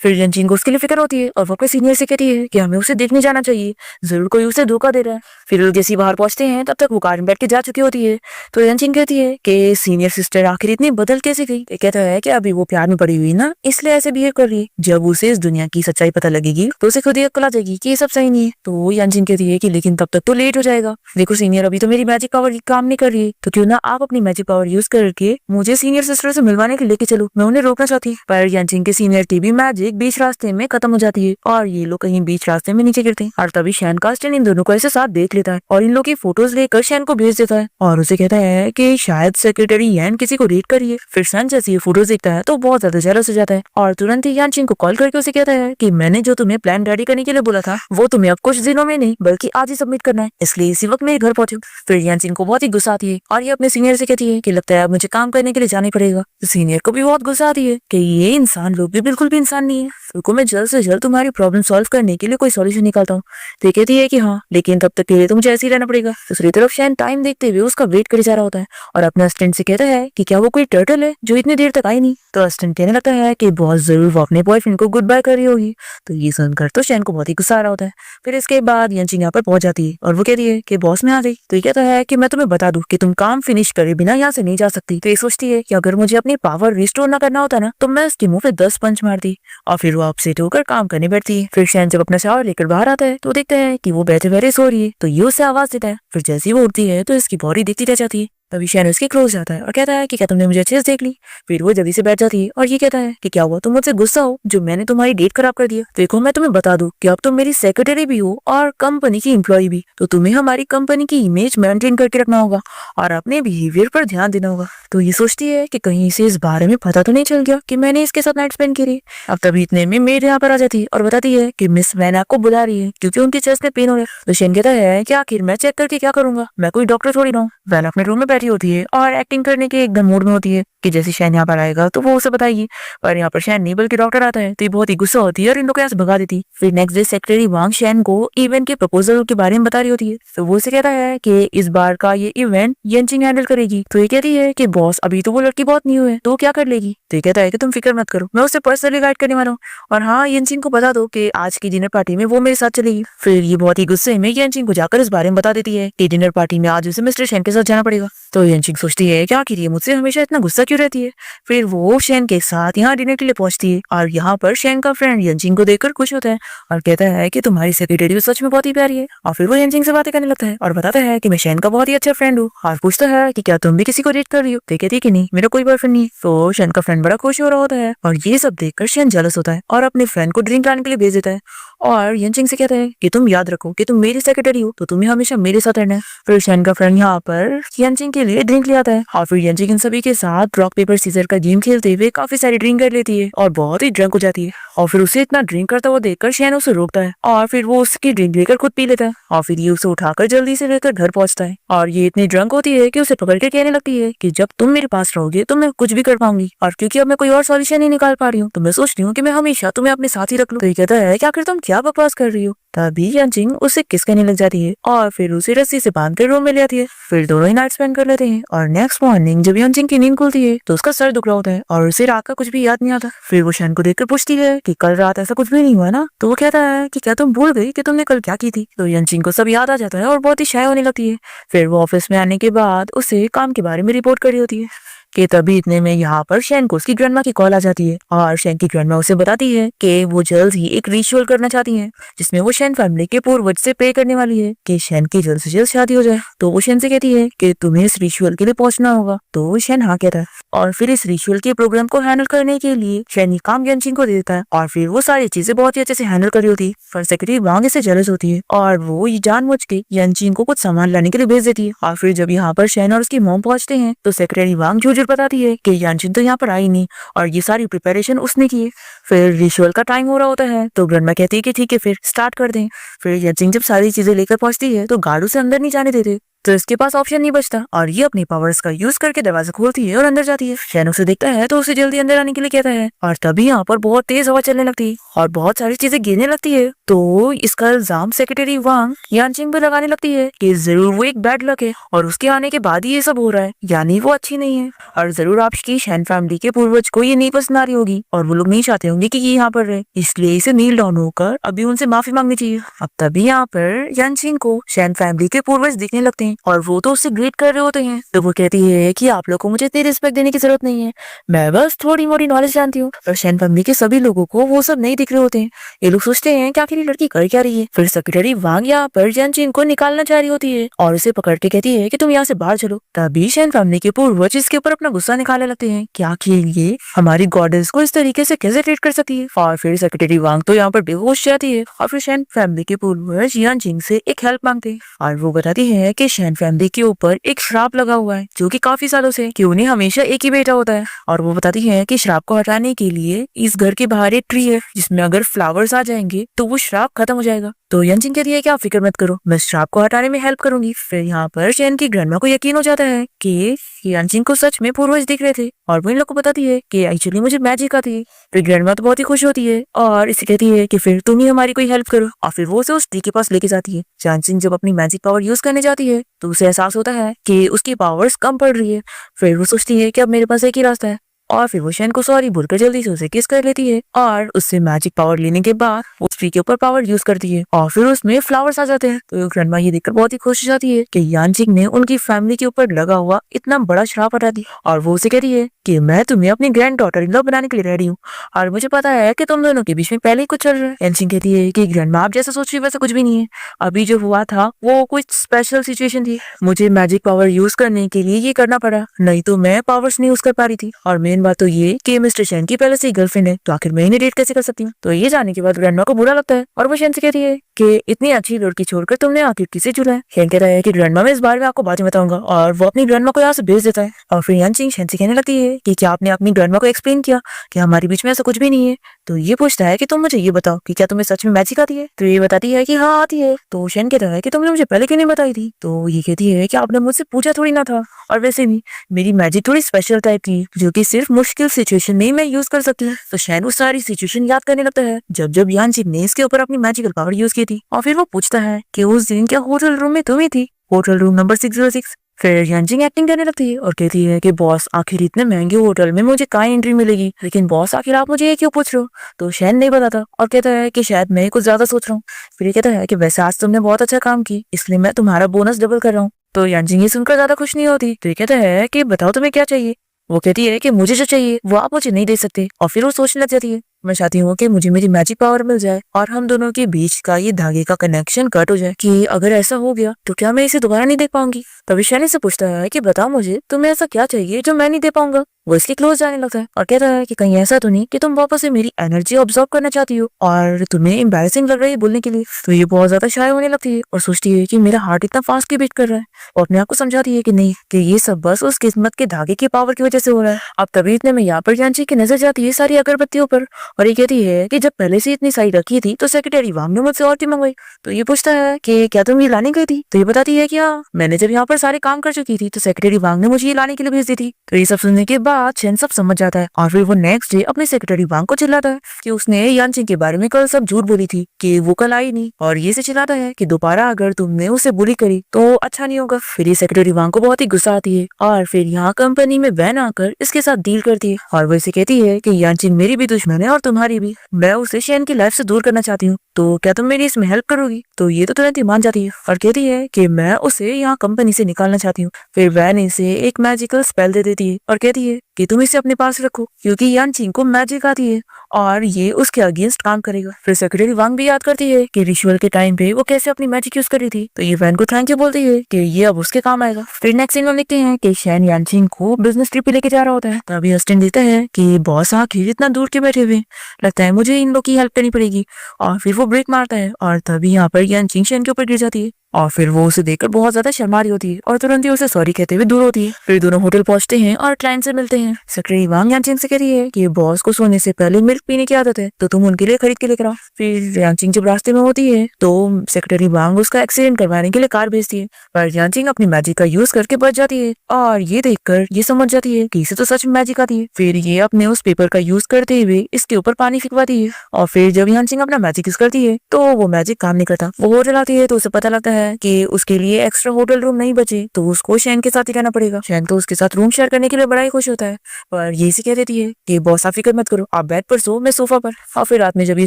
फिर यंचिंग को उसके लिए फिक्र होती है और वो अपने सीनियर से कहती है कि हमें उसे देखने जाना चाहिए, जरूर कोई उसे धोखा दे रहा है। फिर लोग जैसे बाहर पहुंचते हैं तब तक वो कार में बैठ के जा चुकी होती है। तो यंचिंग कहती है कि सीनियर सिस्टर आखिर इतनी बदल कैसे गई। ये कहता है कि अभी वो प्यार में पड़ी हुई ना, इसलिए ऐसे बिहेव कर रही है, जब उसे इस दुनिया की सच्चाई पता लगेगी तो उसे खुद ही अक्ल आ जाएगी कि ये सब सही नहीं है। तो यंचिंग कहती है कि लेकिन तब तक तो लेट हो जाएगा, देखो सीनियर अभी तो मेरी मैजिक पावर काम नहीं कर रही है, तो क्यों ना आप अपनी मैजिक पावर यूज करके मुझे सीनियर सिस्टर से मिलवाने के लेके चलो, मैं उन्हें रोकना चाहती हूँ। पर यंचिंग के सीनियर की भी मैजिक बीच रास्ते में खत्म हो जाती है और ये लोग कहीं बीच रास्ते में नीचे गिरते हैं। और तभी शैन कास्टन इन दोनों को ऐसे साथ देख लेता है और इन लोग की फोटोज लेकर शैन को भेज देता है और उसे कहता है कि शायद सेक्रेटरी यैन किसी को रेड करिए। फिर शैन जैसे ये फोटोज देखता है तो बहुत ज्यादा जेलस हो जाता है और तुरंत ही यंचिंग को कॉल करके उसे कहता है कि मैंने जो तुम्हें प्लान रेडी करने के लिए बोला था वो तुम्हें अब कुछ दिनों में नहीं बल्कि आज ही सबमिट करना है, इसलिए इसी वक्त मेरे घर पहुंचो। फिर यंचिंग को बहुत ही गुस्सा आती है और ये अपने सीनियर से कहती है कि लगता है अब मुझे काम करने के लिए जाना पड़ेगा। तो सीनियर को भी बहुत गुस्सा आती है कि ये इंसान लोग भी बिल्कुल भी इंसान नहीं है, रुको मैं जल्द से जल्द तुम्हारी प्रॉब्लम सॉल्व करने के लिए कोई सॉल्यूशन निकालता हूँ। तो कहती है कि हाँ, लेकिन तब तक के लिए तो मुझे ऐसे ही रहना पड़ेगा। दूसरी तरफ शैन टाइम देखते हुए उसका वेट करे जा रहा होता है और अपने असिस्टेंट से कहता है कि क्या वो कोई टर्टल है जो इतनी देर तक आई नहीं। तो असिस्टेंट कहने लगता है कि बहुत जरूर वो अपने बॉयफ्रेंड को गुड बाय कर रही होगी। तो ये सुनकर तो शैन को बहुत ही गुस्सा आ रहा होता है। फिर इसके बाद यंचिंग यहाँ पर पहुंच जाती है और वो कहती है कि बॉस में आ गई। तो ये कहता है कि मैं तुम्हें बता दूं कि तुम काम फिनिश करे बिना यहाँ से नहीं जा सकती। तो ये सोचती है कि अगर मुझे अपनी पावर रिस्टोर ना करना होता ना तो मैं उसके मुंह पे 10 पंच मारती और फिर वो अपसेट होकर काम करने बैठती है। फिर शैन जब अपना शावर लेकर बाहर आता है तो देखता है कि वो बैठे बैठे सो रही है। तो ये उसे आवाज देता है। फिर जैसे ही वो उठती है तो इसकी बॉडी दिखती रह जाती है। तभी शैन उसके क्लोज जाता है और कहता है कि क्या तुमने मुझे अच्छे से देख ली। फिर वो जल्दी से बैठ जाती है और ये कहता है कि क्या हुआ, तुम मुझसे गुस्सा हो जो मैंने तुम्हारी डेट खराब कर दिया। देखो मैं तुम्हें बता दूं कि अब तुम मेरी सेक्रेटरी भी हो और कंपनी की एम्प्लॉय भी, तो तुम्हें हमारी कंपनी की इमेज मेंटेन करके रखना होगा और अपने बिहेवियर पर ध्यान देना होगा। तो ये सोचती है कि कहीं इसे इस बारे में पता तो नहीं चल गया कि मैंने इसके साथ नाइट स्पेंड करी। अब तभी इतने में मेड यहाँ पर आ जाती है और बताती है कि मिस वैन आपको बुला रही है क्योंकि उनकी चेस्ट में पेन हो रहा है। तो शैन कहता है कि आखिर मैं चेक करके क्या करूंगा, मैं कोई डॉक्टर थोड़ी ना हूँ। वैन अपने रूम में बैठी होती है और एक्टिंग करने के एकदम मूड में होती है कि जैसे शैन यहाँ पर आएगा तो वो उसे बताएगी। पर यहाँ पर शैन नहीं बल्कि डॉक्टर आता है तो ये बहुत ही गुस्सा होती है और इन लोग को यहाँ से भगा देती है। फिर नेक्स्ट डे सेक्रेटरी वांग शैन को इवेंट के प्रपोजल के बारे में बता रही होती है। तो वो उसे कहता है कि इस बार का ये इवेंट यंचिंग हैंडल करेगी। तो ये कहती है कि बॉस अभी तो वो लड़की बहुत न्यू है तो क्या कर लेगी। तो ये कहता है कि तुम फिक्र मत करो, मैं उसे पर्सनली गाइड करने वाला हूँ और हाँ यंचिंग को बता दो कि आज की डिनर पार्टी में वो मेरे साथ चलेगी। फिर ये बहुत ही गुस्से में यंचिंग को जाकर इस बारे में बता देती है कि डिनर पार्टी में आज उसे मिस्टर शैन के साथ जाना पड़ेगा। तो यंचिंग सोचती है क्या आखिर ये मुझसे हमेशा इतना गुस्सा क्यों रहती है। फिर वो शैन के साथ यहाँ डिनर के लिए पहुंचती है और यहाँ पर शैन का फ्रेंड यंचिंग को देखकर खुश होता है और कहता है कि तुम्हारी सेक्रेटरी सच में बहुत ही प्यारी है। और फिर वो यंचिंग से बातें करने लगता है और बताता है कि मैं शैन का बहुत ही अच्छा फ्रेंड हूँ और पूछता है कि क्या तुम भी किसी को डेट कर रही हो। तो कहती है कि नहीं, मेरा कोई बॉयफ्रेंड नहीं। तो शैन का फ्रेंड बड़ा खुश हो रहा होता है और ये सब देखकर शैन जेलस होता है और अपने फ्रेंड को ड्रिंक लाने के लिए भेज देता है और यंचिंग से कहता है कि तुम याद रखो कि तुम मेरी सेक्रेटरी हो तो तुम्हें हमेशा मेरे साथ रहना है। फिर शैन का फ्रेंड यहाँ पर यंचिंग के लिए ड्रिंक ले आता है और फिर यंचिंग इन सभी के साथ रॉक पेपर सीजर का गेम खेलते हुए काफी सारी ड्रिंक कर लेती है और बहुत ही ड्रंक हो जाती है। और फिर उसे इतना ड्रिंक करता हुआ देखकर शैन उसे रोकता है और फिर वो उसकी ड्रिंक लेकर खुद पी लेता है और फिर ये उसे उठाकर जल्दी से लेकर घर पहुंचता है। और ये इतनी ड्रंक होती है कि उसे पकड़ के कहने लगती है कि जब तुम मेरे पास रहोगे तो मैं कुछ भी कर पाऊंगी और क्योंकि अब मैं कोई और सॉल्यूशन नहीं निकाल पा रही हूँ तो मैं सोचती हूँ कि मैं हमेशा तुम्हें अपने साथ ही रख लूं। तो ये कहता है कि आखिर तुम क्या बकवास कर रही हो। तभी यंचिंग उसे किस करने लग जाती है और फिर उसे रस्सी से बांध कर रूम में ले आती है। फिर दोनों ही नाइट स्पेंड कर लेते हैं और नेक्स्ट मॉर्निंग जब यंचिंग की नींद खुलती है तो उसका सर दुख रहा होता है और उसे रात का कुछ भी याद नहीं आता। फिर वो शैन को देखकर पूछती है कि कल रात ऐसा कुछ भी नहीं हुआ ना। तो वो कहता है कि क्या तुम भूल गई कि तुमने कल क्या की थी। तो यंचिंग को सब याद आ जाता है और बहुत ही शाय होने लगती है। फिर वो ऑफिस में आने के बाद उसे काम के बारे में रिपोर्ट कर रही होती है कि तभी इतने में यहाँ पर शैन को उसकी ग्रैंडमा की कॉल आ जाती है और शैन की ग्रैंडमा उसे बताती है कि वो जल्द ही एक रिचुअल करना चाहती हैं जिसमें वो शैन फैमिली के पूर्वज से प्रे करने वाली है कि शैन की जल्द से जल्द शादी हो जाए। तो वो शैन से कहती है कि तुम्हें इस रिचुअल के लिए पहुंचना होगा। तो शैन हाँ कहता है और फिर इस रिचुअल के प्रोग्राम को हैंडल करने के लिए शैन ये काम यंचिंग को दे देता है और फिर वो सारी चीजें बहुत ही अच्छे से हैंडल कर रही होती है। पर सेक्रेटरी वांग इससे जेलस होती है और वो ये जानबूझ के यंचिंग को कुछ सामान लाने के लिए भेज देती है। और फिर जब यहाँ पर शैन और उसकी मॉम पहुंचते हैं तो सेक्रेटरी वांग झूठ बताती है कि यंचिंग तो यहाँ पर आई नहीं और ये सारी प्रिपरेशन उसने की है। फिर रिचुअल का टाइम हो रहा होता है तो ग्रैंडमा कहती है कि ठीक है फिर स्टार्ट कर दें। फिर यंचिंग जब सारी चीजें लेकर पहुंचती है तो गार्ड उसे अंदर नहीं जाने देते तो इसके पास ऑप्शन नहीं बचता और ये अपनी पावर्स का यूज करके दरवाजा खोलती है और अंदर जाती है। शैन उसे देखता है तो उसे जल्दी अंदर आने के लिए कहता है और तभी यहाँ पर बहुत तेज हवा चलने लगती है और बहुत सारी चीजें गिरने लगती है। तो इसका इल्जाम सेक्रेटरी वांग यंचिंग पे लगाने लगती है कि जरूर वो एक बैड लक है और उसके आने के बाद ही ये सब हो रहा है, यानी वो अच्छी नहीं है और जरूर आपकी शैन फैमिली के पूर्वज को ये नहीं पसंद आ रही होगी और वो लोग नहीं चाहते होंगे कि ये यहाँ पर रहे, इसलिए इसे नील डाउन होकर अभी उनसे माफी मांगनी चाहिए। अब तभी यहाँ पर यंचिंग को शैन फैमिली के पूर्वज दिखने लगते हैं और वो तो उससे ग्रीट कर रहे होते हैं। तो वो कहती है कि आप लोग को मुझे इतनी रिस्पेक्ट देने की जरूरत नहीं है, मैं बस थोड़ी मोड़ी नॉलेज जानती हूँ। और शैन फैमिली के सभी लोगों को वो सब नहीं दिख रहे होते हैं। ये लोग सोचते हैं कि आखिर ये लड़की कर क्या रही है। फिर सेक्रेटरी वांग यहाँ पर यंचिंग को निकालना चाह रही होती है और उसे पकड़ के कहती है कि तुम यहाँ से बाहर चलो। तभी शैन फैमिली के पूर्वज इसके ऊपर अपना गुस्सा निकालने लगते हैं कि आखिर ये हमारी गॉडेस को इस तरीके से कैसे ट्रीट कर सकती है। और फिर सेक्रेटरी वांग तो यहाँ पर बेहोश जाती है और फिर शैन फैमिली के पूर्वज यंचिंग से एक हेल्प मांगते हैं और वो बताती है कि शैन फैमिली के ऊपर एक श्राप लगा हुआ है जो कि काफी सालों से कि उन्हें हमेशा एक ही बेटा होता है। और वो बताती है कि श्राप को हटाने के लिए इस घर के बाहर एक ट्री है जिसमें अगर फ्लावर्स आ जाएंगे तो वो श्राप खत्म हो जाएगा। तो यंचिंग कहती है कि आप फिक्र मत करो, मैं श्राप को हटाने में हेल्प करूंगी। फिर यहाँ पर शैन की ग्रैंडमा को यकीन हो जाता है कि यंचिंग को सच में पूर्वज दिख रहे थे और वो इन लोग को बताती है कि एक्चुअली मुझे मैजिक आती है। फिर ग्रैंडमा तो बहुत ही खुश होती है और इसे कहती है कि फिर तुम ही हमारी कोई हेल्प करो और फिर वो उसे उस ट्री के पास लेके जाती है। यंचिंग जब अपनी मैजिक पावर यूज करने जाती है तो उसे एहसास होता है कि उसकी पावर्स कम पड़ रही है। फिर वो सोचती है कि अब मेरे पास एक ही रास्ता है और फिर वो शैन को सॉरी बोलकर जल्दी से उसे किस कर लेती है और उससे मैजिक पावर लेने के बाद उस ट्री के ऊपर पावर यूज करती है और फिर उसमें फ्लावर्स आ जाते हैं। तो ग्रैंडमा ये देखकर बहुत ही खुश हो जाती है कि यंचिंग ने उनकी फैमिली के ऊपर लगा हुआ इतना बड़ा श्राप हटा दिया और वो उसे कहती है कि मैं तुम्हें अपनी ग्रैंड डॉटर इन लॉ बनाने के लिए रेडी हूँ और मुझे पता है कि तुम दोनों के बीच में पहले ही कुछ चल रहा है। यंचिंग कहती है कि ग्रैंडमा आप जैसा सोच रही वैसा कुछ भी नहीं है, अभी जो हुआ था वो कुछ स्पेशल सिचुएशन थी, मुझे मैजिक पावर यूज करने के लिए ये करना पड़ा, नहीं तो मैं पावर्स नहीं यूज कर पा रही थी। और मेन बात तो ये कि मिस्टर शैन की पहले से गर्लफ्रेंड है तो आखिर मैं इन्हें डेट कैसे कर सकती हूँ। तो ये जाने के बाद ग्रैंडमा को बुरा लगता है और वो शैन से कहती है कि इतनी अच्छी लड़की छोड़कर तुमने आखिर किसे चुना है। शेन कहता है कि ग्रैंडमा मैं इस बारे में आपको बाद में बताऊंगा, और वो अपनी ग्रैंडमा को यहाँ से भेज देता है। और फिर यानचिंग शेन से कहने लगती है कि क्या आपने अपनी ग्रैंडमा को एक्सप्लेन किया कि हमारे बीच में ऐसा कुछ भी नहीं है। तो ये पूछता है कि तुम मुझे ये बताओ कि क्या तुम्हें सच में मैजिक आती है। तो ये बताती है कि हाँ आती है। तो शेन कहता है कि तुमने मुझे पहले क्यों नहीं बताई थी। तो ये कहती है कि आपने मुझसे पूछा थोड़ी ना था, और वैसे भी मेरी मैजिक थोड़ी स्पेशल टाइप की जो कि सिर्फ मुश्किल सिचुएशन में ही मैं यूज कर सकती हूँ। तो शेन वो सारी सिचुएशन याद करने लगता है जब जब यानचिंग ने इसके ऊपर अपनी मैजिकल पावर यूज की थी। और फिर वो पूछता है कि उस दिन क्या होटल रूम में तुम ही थी, होटल रूम नंबर 606। फिर यानचिंग एक्टिंग करने लगती है और कहती है कि बॉस आखिर इतने महंगे होटल में मुझे कहाँ एंट्री मिलेगी, लेकिन बॉस आखिर आप मुझे ये क्यों पूछ रहे हो। तो शेन नहीं बताता और कहता है कि शायद मैं कुछ ज्यादा सोच रहा हूँ। फिर ये कहता है कि वैसे आज तुमने बहुत अच्छा काम की, इसलिए मैं तुम्हारा बोनस डबल कर रहा हूँ। तो यानचिंग ये सुनकर ज्यादा खुश नहीं होती। तो ये कहता है कि बताओ तुम्हें क्या चाहिए। वो कहती है कि मुझे जो चाहिए वो आप मुझे नहीं दे सकते। और फिर वो सोचने लग जाती है मैं चाहती हूँ कि मुझे मेरी मैजिक पावर मिल जाए और हम दोनों के बीच का ये धागे का कनेक्शन कट हो जाए, कि अगर ऐसा हो गया तो क्या मैं इसे दोबारा नहीं देख पाऊंगी। तभी शैनी से पूछता है कि बताओ मुझे तुम्हें ऐसा क्या चाहिए जो मैं नहीं दे पाऊंगा। वो इसके क्लोज जाने लगता है और कहता है कि कहीं ऐसा तो नहीं कि तुम वापस से मेरी एनर्जी ऑब्जॉर्व करना चाहती हो और तुम्हें एम्बैरेसिंग लग रही है बोलने के लिए। तो ये बहुत ज्यादा शाय होने लगती है और सोचती है कि मेरा हार्ट इतना फास्ट क्यों बीट कर रहा है, और अपने आप को समझाती है कि नहीं, कि ये सब बस उस किस्मत के धागे की पावर की वजह से हो रहा है। अब तभी इतने में यहाँ पर यानचिंग की नजर जाती है सारी अगरबत्तियों पर, और ये कहती है कि जब पहले से इतनी सारी रखी थी तो सेक्रेटरी वांग ने मुझसे और क्यों मंगवाई। तो ये पूछता है कि क्या तुम ये लाने गई थी। तो ये बताती है कि हाँ, मैंने जब यहाँ पर सारे काम कर चुकी थी तो सेक्रेटरी वांग ने मुझे ये लाने के लिए भेज दी थी। तो ये सब सुनने के बाद शेन सब समझ जाता है और फिर वो नेक्स्ट डे अपने सेक्रेटरी वांग को चिल्लाता है कि उसने यानचिंग के बारे में कल सब झूठ बोली थी कि वो कल आई नहीं, और ये से चिल्लाता है कि दोबारा अगर तुमने उसे बुली करी तो अच्छा नहीं होगा। फिर ये सेक्रेटरी वांग को बहुत ही गुस्सा आती है और फिर यहाँ कंपनी में वैन आकर इसके साथ डील करती है और वो इसे कहती है कि यानचिंग मेरी भी दुश्मन है और तुम्हारी भी, मैं उसे शेन की लाइफ से दूर करना चाहती हूँ, तो क्या तुम मेरी इसमें हेल्प करोगी। तो ये तो तुरंत ही मान जाती है और कहती है कि मैं उसे यहाँ कंपनी से निकालना चाहती हूँ। फिर वैन इसे एक मैजिकल स्पेल दे देती है और कहती है कि तुम इसे अपने पास रखो क्योंकि यानचिंग को मैजिक आती है और ये उसके अगेंस्ट काम करेगा। फिर सेक्रेटरी वांग भी याद करती है कि रिचुअल के टाइम पे वो कैसे अपनी मैजिक यूज कर रही थी, तो ये वैन को थैंक यू बोलती है कि ये अब उसके काम आएगा। फिर नेक्स्ट सीन में लिखते हैं कि शेन यानचिंग को बिजनेस ट्रिप पे लेके जा रहा होता है। तभी हस्टिन देता है कि बॉस आखिर इतना दूर के बैठे हुए, लगता है मुझे इन लोग की हेल्प करनी पड़ेगी। और फिर वो ब्रेक मारता है और तभी यहाँ पर यानचिंग शेन के ऊपर गिर जाती है और फिर वो उसे देखकर बहुत ज्यादा शर्मा रही होती है और तुरंत ही उसे सॉरी कहते हुए दूर होती है। फिर दोनों होटल पहुंचते हैं और क्लाइंट से मिलते हैं। सेक्रेटरी वांग यानचिंग से कहती है कि बॉस को सोने से पहले मिल्क पीने की आदत है, तो तुम उनके लिए खरीद के लेकर आओ। फिर यानचिंग जब रास्ते में होती है तो सेक्रेटरी वांग उसका एक्सीडेंट करवाने के लिए कार भेजती है, पर यानचिंग अपनी मैजिक का यूज करके बच जाती है और ये देखकर ये समझ जाती है कि इसे तो सच में मैजिक आती है। फिर ये अपने उस पेपर का यूज करते हुए इसके ऊपर पानी फिकवाती है और फिर जब यानचिंग अपना मैजिक यूज करती है तो वो मैजिक काम नहीं करता। वो होटल आती है तो उसे पता लगता है कि उसके लिए एक्स्ट्रा होटल रूम नहीं बचे, तो उसको शेन के साथ ही रहना पड़ेगा। शेन तो उसके साथ रूम शेयर करने के लिए बड़ा ही खुश होता है, पर ये सी कह देती है कि बॉस आप फिक्र मत करो, आप बेड पर सो, मैं सोफा पर। और फिर रात में जब ये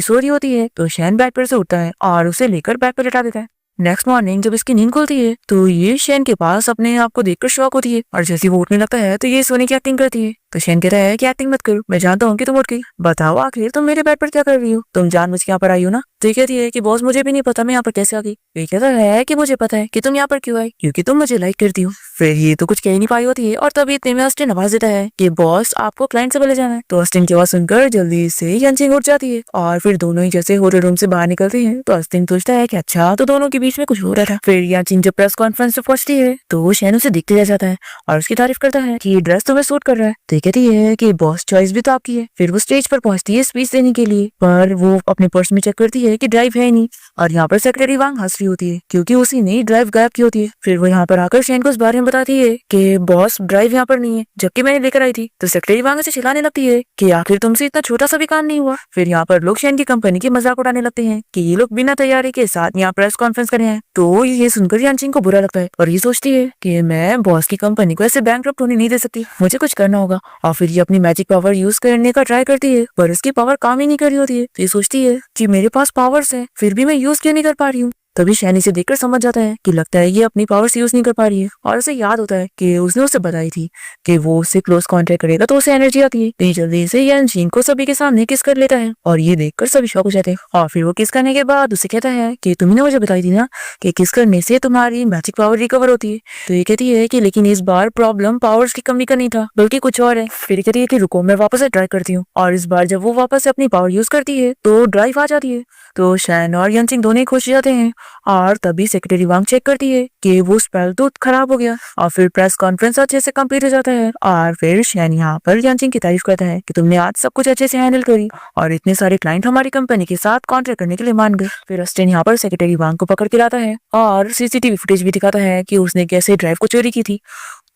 सो रही होती है तो शेन बेड पर से उठता है और उसे लेकर बेड पर लेटा देता है। नेक्स्ट मॉर्निंग जब इसकी नींद खुलती है तो ये शेन के पास अपने आप को देखकर शॉक होती है और जैसे वो उठने लगता है तो ये सोने की एक्टिंग करती है। तो शेन कहता है कि एक्टिंग मत करो, मैं जानता हूँ कि तुम उठ गई, बताओ आखिर तुम मेरे बेड पर क्या कर रही हो, तुम जानबूझ के यहाँ पर आई हो ना। तो ये कहती है कि बॉस मुझे भी नहीं पता मैं यहाँ पर कैसे आ गई। ये कहता है कि मुझे पता है कि तुम यहाँ पर क्यों आई, क्योंकि तुम मुझे लाइक करती हो। फिर ये तो कुछ कह नहीं पाई होती है और तभी इतने में अस्टिन आवाज देता है कि बॉस आपको क्लाइंट से मिले जाना है। तो अस्टिन की आवाज सुनकर जल्दी से यानचिंग उठ जाती है और फिर दोनों ही जैसे होटल रूम से बाहर निकलते हैं तो अस्टिन सोचता है कि अच्छा तो दोनों के बीच में कुछ हो रहा था। फिर यानचिंग जब प्रेस कॉन्फ्रेंस पे पहुंचती है तो शेन उसे दिखते रह जाता है और उसकी तारीफ करता है कि ये ड्रेस तुम्हें सूट कर रहा है। तो कहती है कि बॉस चॉइस भी तो आपकी है। फिर वो स्टेज पर पहुंचती है स्पीच देने के लिए, पर वो अपने पर्स में चेक करती है कि ड्राइव है नहीं और यहाँ पर सेक्रेटरी वांग हंस रही होती है क्योंकि उसी ने ड्राइव गायब की होती है। फिर वो यहाँ पर आकर शेन को इस बारे में बताती है कि बॉस ड्राइव यहाँ पर नहीं है जबकि मैंने लेकर आई थी। तो सेक्रेटरी वांग से चिल्लाने लगती है कि आखिर तुमसे इतना छोटा सा भी काम नहीं हुआ। फिर यहाँ पर लोग शेन की कंपनी की मजाक उड़ाने लगते हैं कि ये लोग बिना तैयारी के साथ यहाँ प्रेस कॉन्फ्रेंस कर रहे हैं। तो ये सुनकर यानचिंग को बुरा लगता है और ये सोचती है कि मैं बॉस की कंपनी को ऐसे बैंकरप्ट होने नहीं दे सकती, मुझे कुछ करना होगा। और फिर ये अपनी मैजिक पावर यूज करने का ट्राई करती है पर इसकी पावर काम ही नहीं कर रही होती है। तो ये सोचती है कि मेरे पास पावर्स है फिर भी मैं यूज क्यों नहीं कर पा रही हूँ। तभी शैन इसे देखकर समझ जाता है कि लगता है ये अपनी पावर्स यूज नहीं कर पा रही है, और उसे याद होता है कि उसने उसे बताई थी कि वो उससे क्लोज कांटेक्ट करेगा तो उसे एनर्जी आती है। तो जल्दी से यानचिंग को सभी के सामने किस कर लेता है और ये देखकर सभी शॉक हो जाते हैं। और फिर वो किस करने के बाद उसे कहता है कि तुमने मुझे बताई थी ना कि किस करने से तुम्हारी मैजिक पावर रिकवर होती है। तो ये कहती है कि लेकिन इस बार प्रॉब्लम पावर्स की कमी का नहीं था बल्कि कुछ और है। फिर कहती है कि रुको मैं वापस से ट्राई करती हूँ, और इस बार जब वो वापस से अपनी पावर यूज करती है तो ड्राइव आ जाती है। तो शैन और यानचिंग दोनों खुश हो जाते हैं, और तभी सेक्रेटरी वांग चेक करती है कि वो स्पेल तो खराब हो गया। और फिर प्रेस कॉन्फ्रेंस अच्छे से कंप्लीट हो जाता है, और फिर शैन यहाँ पर यानचिंग की तारीफ करता है कि तुमने आज सब कुछ अच्छे से हैंडल करी और इतने सारे क्लाइंट हमारी कंपनी के साथ कॉन्ट्रैक्ट करने के लिए मान गए। फिर अस्टेन यहाँ पर सेक्रेटरी वांग को पकड़ के लाता है और सीसीटीवी फुटेज भी दिखाता है कि उसने कैसे ड्राइव को चोरी की थी।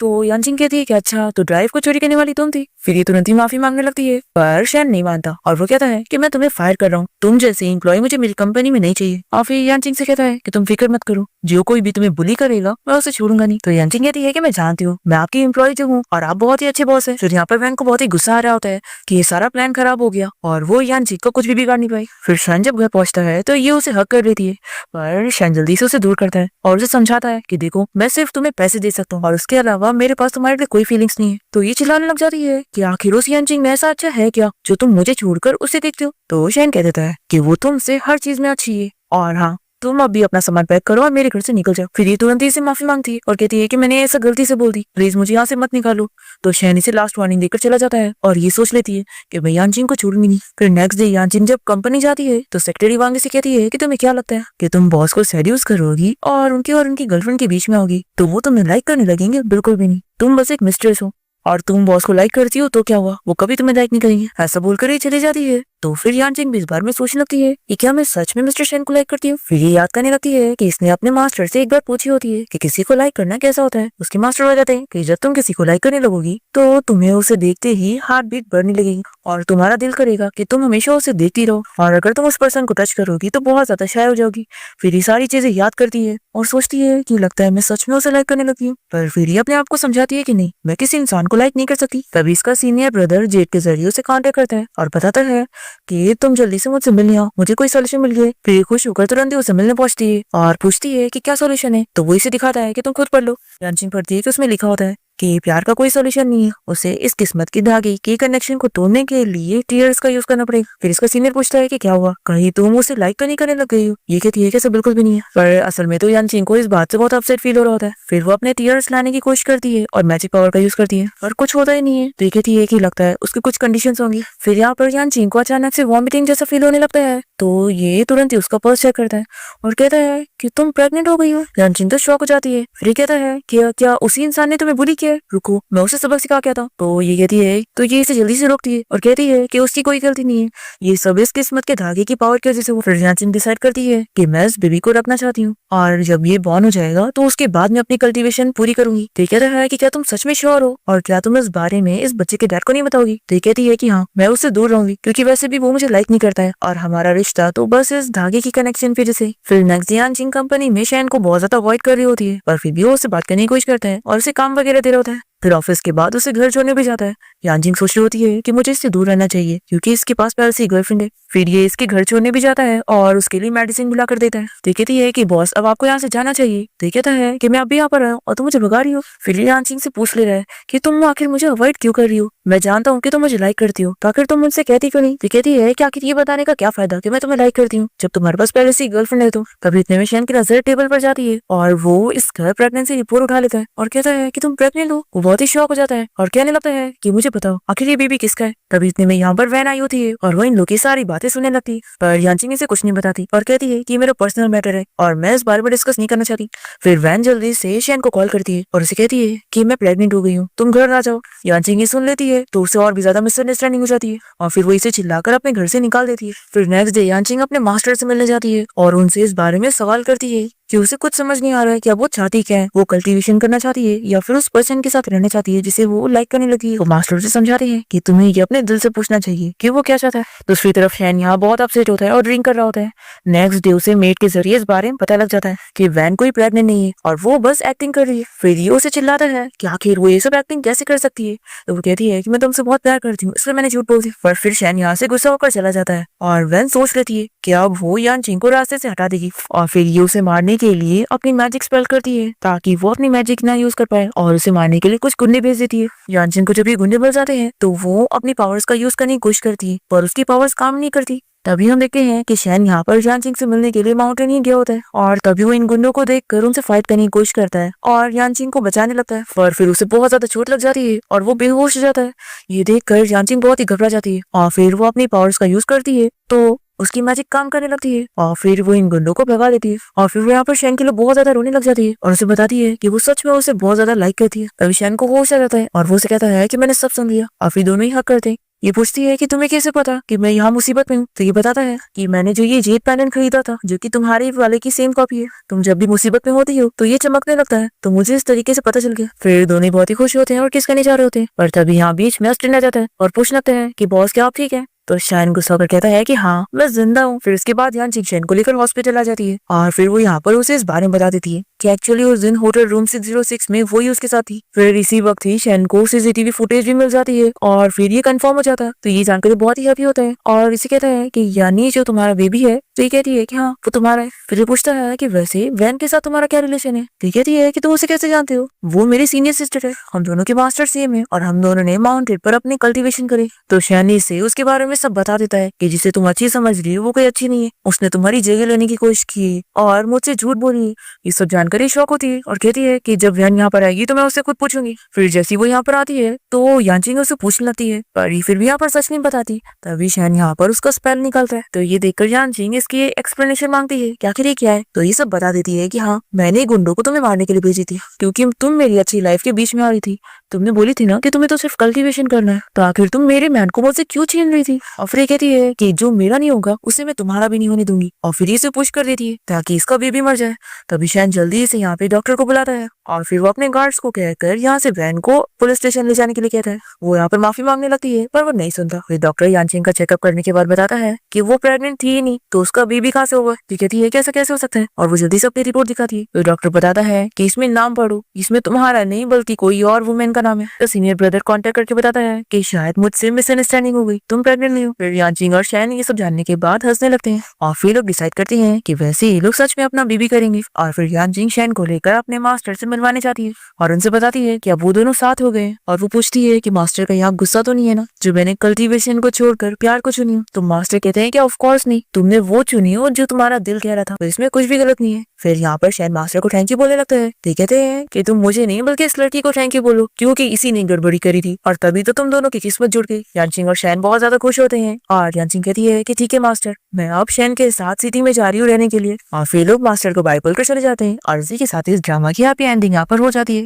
तो यानचिंग कहती है कि अच्छा तो ड्राइव को चोरी करने वाली तुम थी। फिर ये तुरंत ही माफी मांगने लगती है, पर शैन नहीं मानता और वो कहता है कि मैं तुम्हें फायर कर रहा हूँ, तुम जैसे एम्प्लॉय मुझे मेरी कंपनी में नहीं चाहिए। और फिर यानचिंग से कहता है कि तुम फिक्र मत करो, जो कोई भी तुम्हें बुली करेगा मैं उसे छोड़ूंगा नहीं। तो यानचिंग कहती है कि मैं जानती हूँ मैं आपकी एम्प्लॉय जो हूँ और आप बहुत ही अच्छे बॉस है। फिर यहाँ पर वैंग को बहुत ही गुस्सा आ रहा होता है कि ये सारा प्लान खराब हो गया और वो यानचिंग को कुछ भी बिगाड़ नहीं पाई। फिर शैन जब घर पहुंचता है तो ये उसे हक कर देती है, पर शैन जल्दी से उसे दूर करता है और उसे समझाता है कि देखो मैं सिर्फ तुम्हें पैसे दे सकता हूँ और उसके अलावा मेरे पास तुम्हारे लिए कोई फीलिंग्स नहीं है। तो ये चिल्लाने लग जाती है कि आखिर उस यानचिंग में ऐसा अच्छा है क्या जो तुम मुझे छोड़कर उसे देखते हो। तो शैन कह देता है कि वो तुमसे हर चीज में अच्छी है, और हाँ तुम अभी अपना सामान पैक करो और मेरे घर से निकल जाओ। फिर ये तुरंत ही इसे माफी मांगती है और कहती है कि मैंने ऐसा गलती से बोल दी, प्लीज मुझे यहाँ से मत निकालो। तो शैन इसे लास्ट वार्निंग देकर चला जाता है और ये सोच लेती है कि मैं यानचिंग को छोड़ूंगी नहीं। फिर नेक्स्ट डे यानचिंग जब कंपनी जाती है तो सेक्रेटरी वांग से कहती है कि तुम्हें क्या लगता है कि तुम बॉस को सेड्यूस करोगी और उनकी गर्लफ्रेंड के बीच में होगी तो वो तुम्हें लाइक करने लगेंगे? बिल्कुल भी नहीं, तुम बस एक मिस्ट्रेस हो, और तुम बॉस को लाइक करती हो तो क्या हुआ, वो कभी तुम्हें लाइक नहीं करेंगे। ऐसा बोलकर ही चली जाती है। तो फिर यानचिंग भी इस बार में सोचने लगती है कि क्या मैं सच में मिस्टर शैन को लाइक करती हूँ। फिर ये याद करने लगती है कि इसने अपने मास्टर से एक बार पूछी होती है कि किसी को लाइक करना कैसा होता है। उसके मास्टर बताते हैं कि जब तुम किसी को लाइक करने लगोगी तो तुम्हें उसे देखते ही हार्ट बीट बढ़ने लगेगी और तुम्हारा दिल करेगा कि तुम हमेशा उसे देखती रहो, और अगर तुम उस पर्सन को टच करोगी तो बहुत ज्यादा शाय हो जाओगी। फिर ये सारी चीजें याद करती है और सोचती है कि लगता है मैं सच में उसे लाइक करने लगी हूँ। पर फिर ये अपने आप को समझाती है कि नहीं, मैं किसी इंसान को लाइक नहीं कर सकती। तभी इसका सीनियर ब्रदर जेड के जरिए उसे कांटेक्ट करता है और बताता है कि तुम जल्दी से मुझसे मिलने आओ, मुझे कोई सोल्यूशन मिल गया। फिर खुश होकर तुरंत ही उसे मिलने पहुंचती है और पूछती है कि क्या सोल्यूशन है। तो वो इसे दिखाता है कि तुम खुद पढ़ लो। यानचिंग पढ़ती है कि उसमें लिखा होता है कि प्यार का कोई सोल्यूशन नहीं है, उसे इस किस्मत की धागे के कनेक्शन को तोड़ने के लिए टीयर्स का यूज करना पड़ेगा। फिर इसका सीनियर पूछता है कि क्या हुआ, कहीं तुम उसे लाइक तो नहीं करने लग गई हो। ये कहती है कि ऐसा बिल्कुल भी नहीं है, पर असल में तो यानचिंग को इस बात से बहुत अपसेट फील हो रहा होता है। फिर वो अपने टीयर्स लाने की कोशिश करती है और मैजिक पावर का यूज करती है, पर कुछ होता ही नहीं है। तो ये कहती है कि लगता है उसकी कुछ कंडीशंस होंगी। फिर यहाँ पर यानचिंग को अचानक से वॉमिटिंग जैसा फील होने लगता है, तो ये तुरंत ही उसका पर्स चेक करता है और कहता है कि तुम प्रेग्नेंट हो गई हो। यानचिंग तो शॉक हो जाती है। फिर कहता है कि क्या उसी इंसान ने तुम्हें बुली किया? रुको, मैं उसे सबक सिखा के आता हूँ। तो ये कहती है, तो ये इसे जल्दी से रोकती है और कहती है कि उसकी कोई गलती नहीं है, ये सब इस किस्मत के धागे की पावर की वजह से। वो फिर यानचिंग डिसाइड करती है कि मैं इस बेबी को रखना चाहती हूँ और जब ये बॉर्न हो जाएगा तो उसके बाद मैं अपनी कल्टीवेशन पूरी करूंगी। तो ये कहता है कि क्या तुम सच में श्योर हो और क्या तुम इस बारे में इस बच्चे के डैड को नहीं बताओगी? तो ये कहती है कि हाँ, मैं उससे दूर रहूंगी क्योंकि वैसे भी वो मुझे लाइक नहीं करता है और हमारा रिश्ता तो बस इस धागे की कनेक्शन की वजह से। फिर नेक्स्ट यानचिंग कंपनी में शैन को बहुत ज्यादा अवॉइड कर रही होती है, पर फिर भी वो उससे बात करने की कोशिश करता है और उसे काम वगैरह दे रहा होता है। फिर ऑफिस के बाद उसे घर छोड़ने भी जाता है। यानचिंग सोच रही होती है कि मुझे इससे दूर रहना चाहिए क्योंकि इसके पास पहले से गर्लफ्रेंड है। फिर ये इसके घर छोड़ने भी जाता है और उसके लिए मेडिसिन बुला कर देता है। तो कहती है कि बॉस अब आपको यहाँ से जाना चाहिए। तो कहता है कि मैं अभी यहाँ पर हूँ और तुम मुझे भगा रही हो। फिर यानचिंग से पूछ ले रहा है कि तुम आखिर मुझे अवॉइड क्यों कर रही हो, मैं जानता हूँ कि तुम मुझे लाइक करती हो, तो आखिर तुम मुझसे कहती क्यों नहीं? तो कहती है कि आखिर ये बताने का क्या फायदा कि मैं तुम्हें लाइक करती हूँ जब तुम्हारे पास पहले से गर्लफ्रेंड है। तो कभी इतने में शैन की नजर टेबल पर जाती है और वो इस घर प्रेगनेंसी रिपोर्ट उठा लेता है और कहता है कि तुम प्रेग्नेंट हो। वो बहुत ही शॉक हो जाता है और कहने लगता है कि मुझे बताओ आखिर ये बेबी किसका है। तभी इतने में यहाँ पर वैन आई होती है और वो इन लोग की सारी बातें सुनने लगती है, पर यानचिंग इसे कुछ नहीं बताती और कहती है कि मेरा पर्सनल मैटर है और मैं इस बारे में डिस्कस नहीं करना चाहती। फिर वैन जल्दी से शैन को कॉल करती है और उसे कहती है कि मैं प्रेग्नेंट हो गई हूँ, तुम घर आ जाओ। यानचिंग ये सुन लेती है तो उसे और भी ज्यादा मिसअंडरस्टैंडिंग हो जाती है और फिर वो इसे चिल्लाकर अपने घर से निकाल देती है। फिर नेक्स्ट डे यानचिंग अपने मास्टर से मिलने जाती है और उनसे इस बारे में सवाल करती है कि उसे कुछ समझ नहीं आ रहा है कि अब वो चाहती क्या है। वो कल्टीवेशन करना चाहती है या फिर उस पर्सन के साथ रहना चाहती है जिसे वो लाइक करने लगी है। तो मास्टर उसे समझाते हैं कि तुम्हें ये अपने दिल से पूछना चाहिए कि वो क्या चाहता है। दूसरी तरफ शैन यहाँ बहुत अपसेट होता है और ड्रिंक कर रहा होता है। नेक्स्ट डे उसे मेड के जरिए इस बारे में पता लग जाता है कि वैन कोई प्रेग्नेंट नहीं है और वो बस एक्टिंग कर रही है। फिर ये उसे चिल्लाता है कि आखिर वो ये सब एक्टिंग कैसे कर सकती है। तो वो कहती है कि मैं तुमसे बहुत प्यार करती हूँ, इसलिए मैंने झूठ बोल दी। पर फिर शैन यहाँ से गुस्सा होकर चला जाता है और वैन सोच लेती है कि अब वो यानचिंग को रास्ते से हटा देगी और फिर ये उसे मारने के लिए अपनी मैजिक स्पेल करती है ताकि वो अपनी मैजिक ना यूज कर पाए और उसे मारने के लिए कुछ गुंडे भेज देती है। यानचिंग को जब ये गुंडे मिल जाते हैं तो वो अपनी पावर्स का यूज करने की कोशिश करती है पर उसकी पावर्स काम नहीं करती। तभी हम देखते हैं कि शैन यहाँ पर यानचिंग से मिलने के लिए माउंटेन ही गया होता है और तभी वो इन गुंडों को देखकर उनसे फाइट करने की कोशिश करता है और यानचिंग को बचाने लगता है। पर फिर उसे बहुत ज्यादा चोट लग जाती है और वो बेहोश हो जाता है। ये देखकर यानचिंग बहुत ही घबरा जाती है और फिर वो अपनी पावर्स का यूज करती है तो उसकी मैजिक काम करने लगती है और फिर वो इन गुंडों को भगा देती है और फिर वो यहाँ पर शैन के लिए बहुत ज्यादा रोने लग जाती है और उसे बताती है कि वो सच में उसे बहुत ज्यादा लाइक करती है। तभी शैन को होश आ जाता है और वो उसे कहता है कि मैंने सब सुन लिया और फिर दोनों ही हक करते हैं। ये पूछती है कि तुम्हें कैसे पता कि मैं यहाँ मुसीबत में हूँ। तो ये बताता है कि मैंने जो ये जेड पैंडेंट खरीदा था जो कि तुम्हारे वाले की सेम कॉपी है, तुम जब भी मुसीबत में होती हो तो ये चमकने लगता है, तो मुझे इस तरीके से पता चल गया। फिर दोनों बहुत ही खुश होते हैं और किस करने जा रहे होते हैं। पर तभी यहाँ बीच में अस्टिन आ जाता है और पूछने लगते हैं कि बॉस क्या आप ठीक है। तो शैन गुस्सा होकर कहता है कि हाँ मैं जिंदा हूँ। फिर इसके बाद यानचिंग शैन को लेकर हॉस्पिटल आ जाती है और फिर वो यहाँ पर उसे इस बारे में बता देती है कि एक्चुअली उस दिन होटल रूम 606 में वही उसके साथ थी। फिर इसी वक्त ही शैन को सीसीटीवी फुटेज भी मिल जाती है और फिर ये कंफर्म हो जाता है। तो ये जानकर बहुत ही हैप्पी होता है और इसे कहता है कि यानी जो तुम्हारा बेबी है। तो ये कहती है कि हाँ वो तुम्हारा है। फिर ये पूछता है कि वैसे वैन के साथ तुम्हारा क्या रिलेशन है। तो ये कहती है कि तुम उसे कैसे जानते हो, वो मेरी सीनियर सिस्टर है, हम दोनों के मास्टर सेम है और हम दोनों ने माउंटेन पर अपनी कल्टीवेशन करे। तो शैनी से उसके बारे में सब बता देता है कि जिसे तुम अच्छी समझ रही हो वो कोई अच्छी नहीं है, उसने तुम्हारी जगह लेने की कोशिश की और मुझसे झूठ बोली। ये सब जानकर शौक होती है और कहती है कि जब वैन यहाँ पर आएगी तो मैं उससे खुद पूछूंगी। फिर जैसी वो यहाँ पर आती है तो यानचिंग उसे पूछने लगती है पर ये फिर भी यहाँ पर सच नहीं बताती। तभी शैन यहाँ पर उसका स्पेल निकालता है। तो ये देखकर यानचिंग इसकी एक्सप्लेनेशन मांगती है कि आखिर ये क्या है। तो ये सब बता देती है कि हाँ मैंने गुंडों को तुम्हें मारने के लिए भेजी थी क्योंकि तुम मेरी अच्छी लाइफ के बीच में आ रही थी। तुमने बोली थी ना कि तुम्हें तो सिर्फ कल्टीवेशन करना है, तो आखिर तुम मेरे मैन को मुझसे क्यों छीन रही थी। और फिर कहती है कि जो मेरा नहीं होगा उसे मैं तुम्हारा भी नहीं होने दूंगी और फिर इसे पुश कर देती है ताकि इसका बेबी मर जाए। तभी शैन जल्दी से यहाँ पे डॉक्टर को बुलाता है और फिर वो अपने गार्ड्स को कहकर यहाँ से वैन को पुलिस स्टेशन ले जाने के लिए कहता है। वो यहाँ पर माफी मांगने लगती है पर वो नहीं सुनता। फिर डॉक्टर यानचिंग का चेकअप करने के बाद बताता है कि वो प्रेग्नेंट थी ही नहीं, तो उसका बेबी कहाँ से हुआ। तो कहती है कैसा कैसे हो सकता है और वो जल्दी से अपनी रिपोर्ट दिखाती है। तो डॉक्टर बताता है कि इसमें नाम पढ़ो, इसमें तुम्हारा नहीं बल्कि कोई और वुमेन का नाम है। तो सीनियर ब्रदर कांटेक्ट करके बताता है कि शायद मुझसे मिसअंडरस्टैंडिंग हो गई, तुम प्रेग्नेंट नहीं हो। फिर यानचिंग और शैन ये सब जानने के बाद हंसने लगते हैं और फिर लोग डिसाइड करते हैं कि वैसे ये लोग सच में अपना बेबी करेंगे। और फिर यानचिंग शैन को लेकर अपने मास्टर से मिलवाने जाती है और उनसे बताती है कि अब वो दोनों साथ हो गए। और वो पूछती है कि मास्टर का यहाँ गुस्सा तो नहीं है ना जो मैंने कल्टीवेशन को छोड़कर प्यार को चुनी। तो मास्टर कहते हैं कि ऑफ कोर्स नहीं, तुमने वो चुनी हो जो तुम्हारा दिल कह रहा था, तो इसमें कुछ भी गलत नहीं है। फिर यहाँ पर शैन मास्टर को थैंक यू बोलने लगता है। तो कहते हैं कि तुम मुझे नहीं बल्कि इस लड़की को थैंक यू बोलो क्योंकि इसी ने गड़बड़ी करी थी और तभी तो तुम दोनों की किस्मत जुड़ गई। यानचिंग और शैन बहुत ज्यादा खुश होते हैं और यानचिंग कहती है कि ठीक है मास्टर, मैं अब शैन के साथ सिटी में जा रही हूँ रहने के लिए। और फिर लोग मास्टर को बाय बोलकर चले जाते हैं और इसी के साथ इस ड्रामा की हैप्पी एंडिंग यहाँ पर हो जाती है।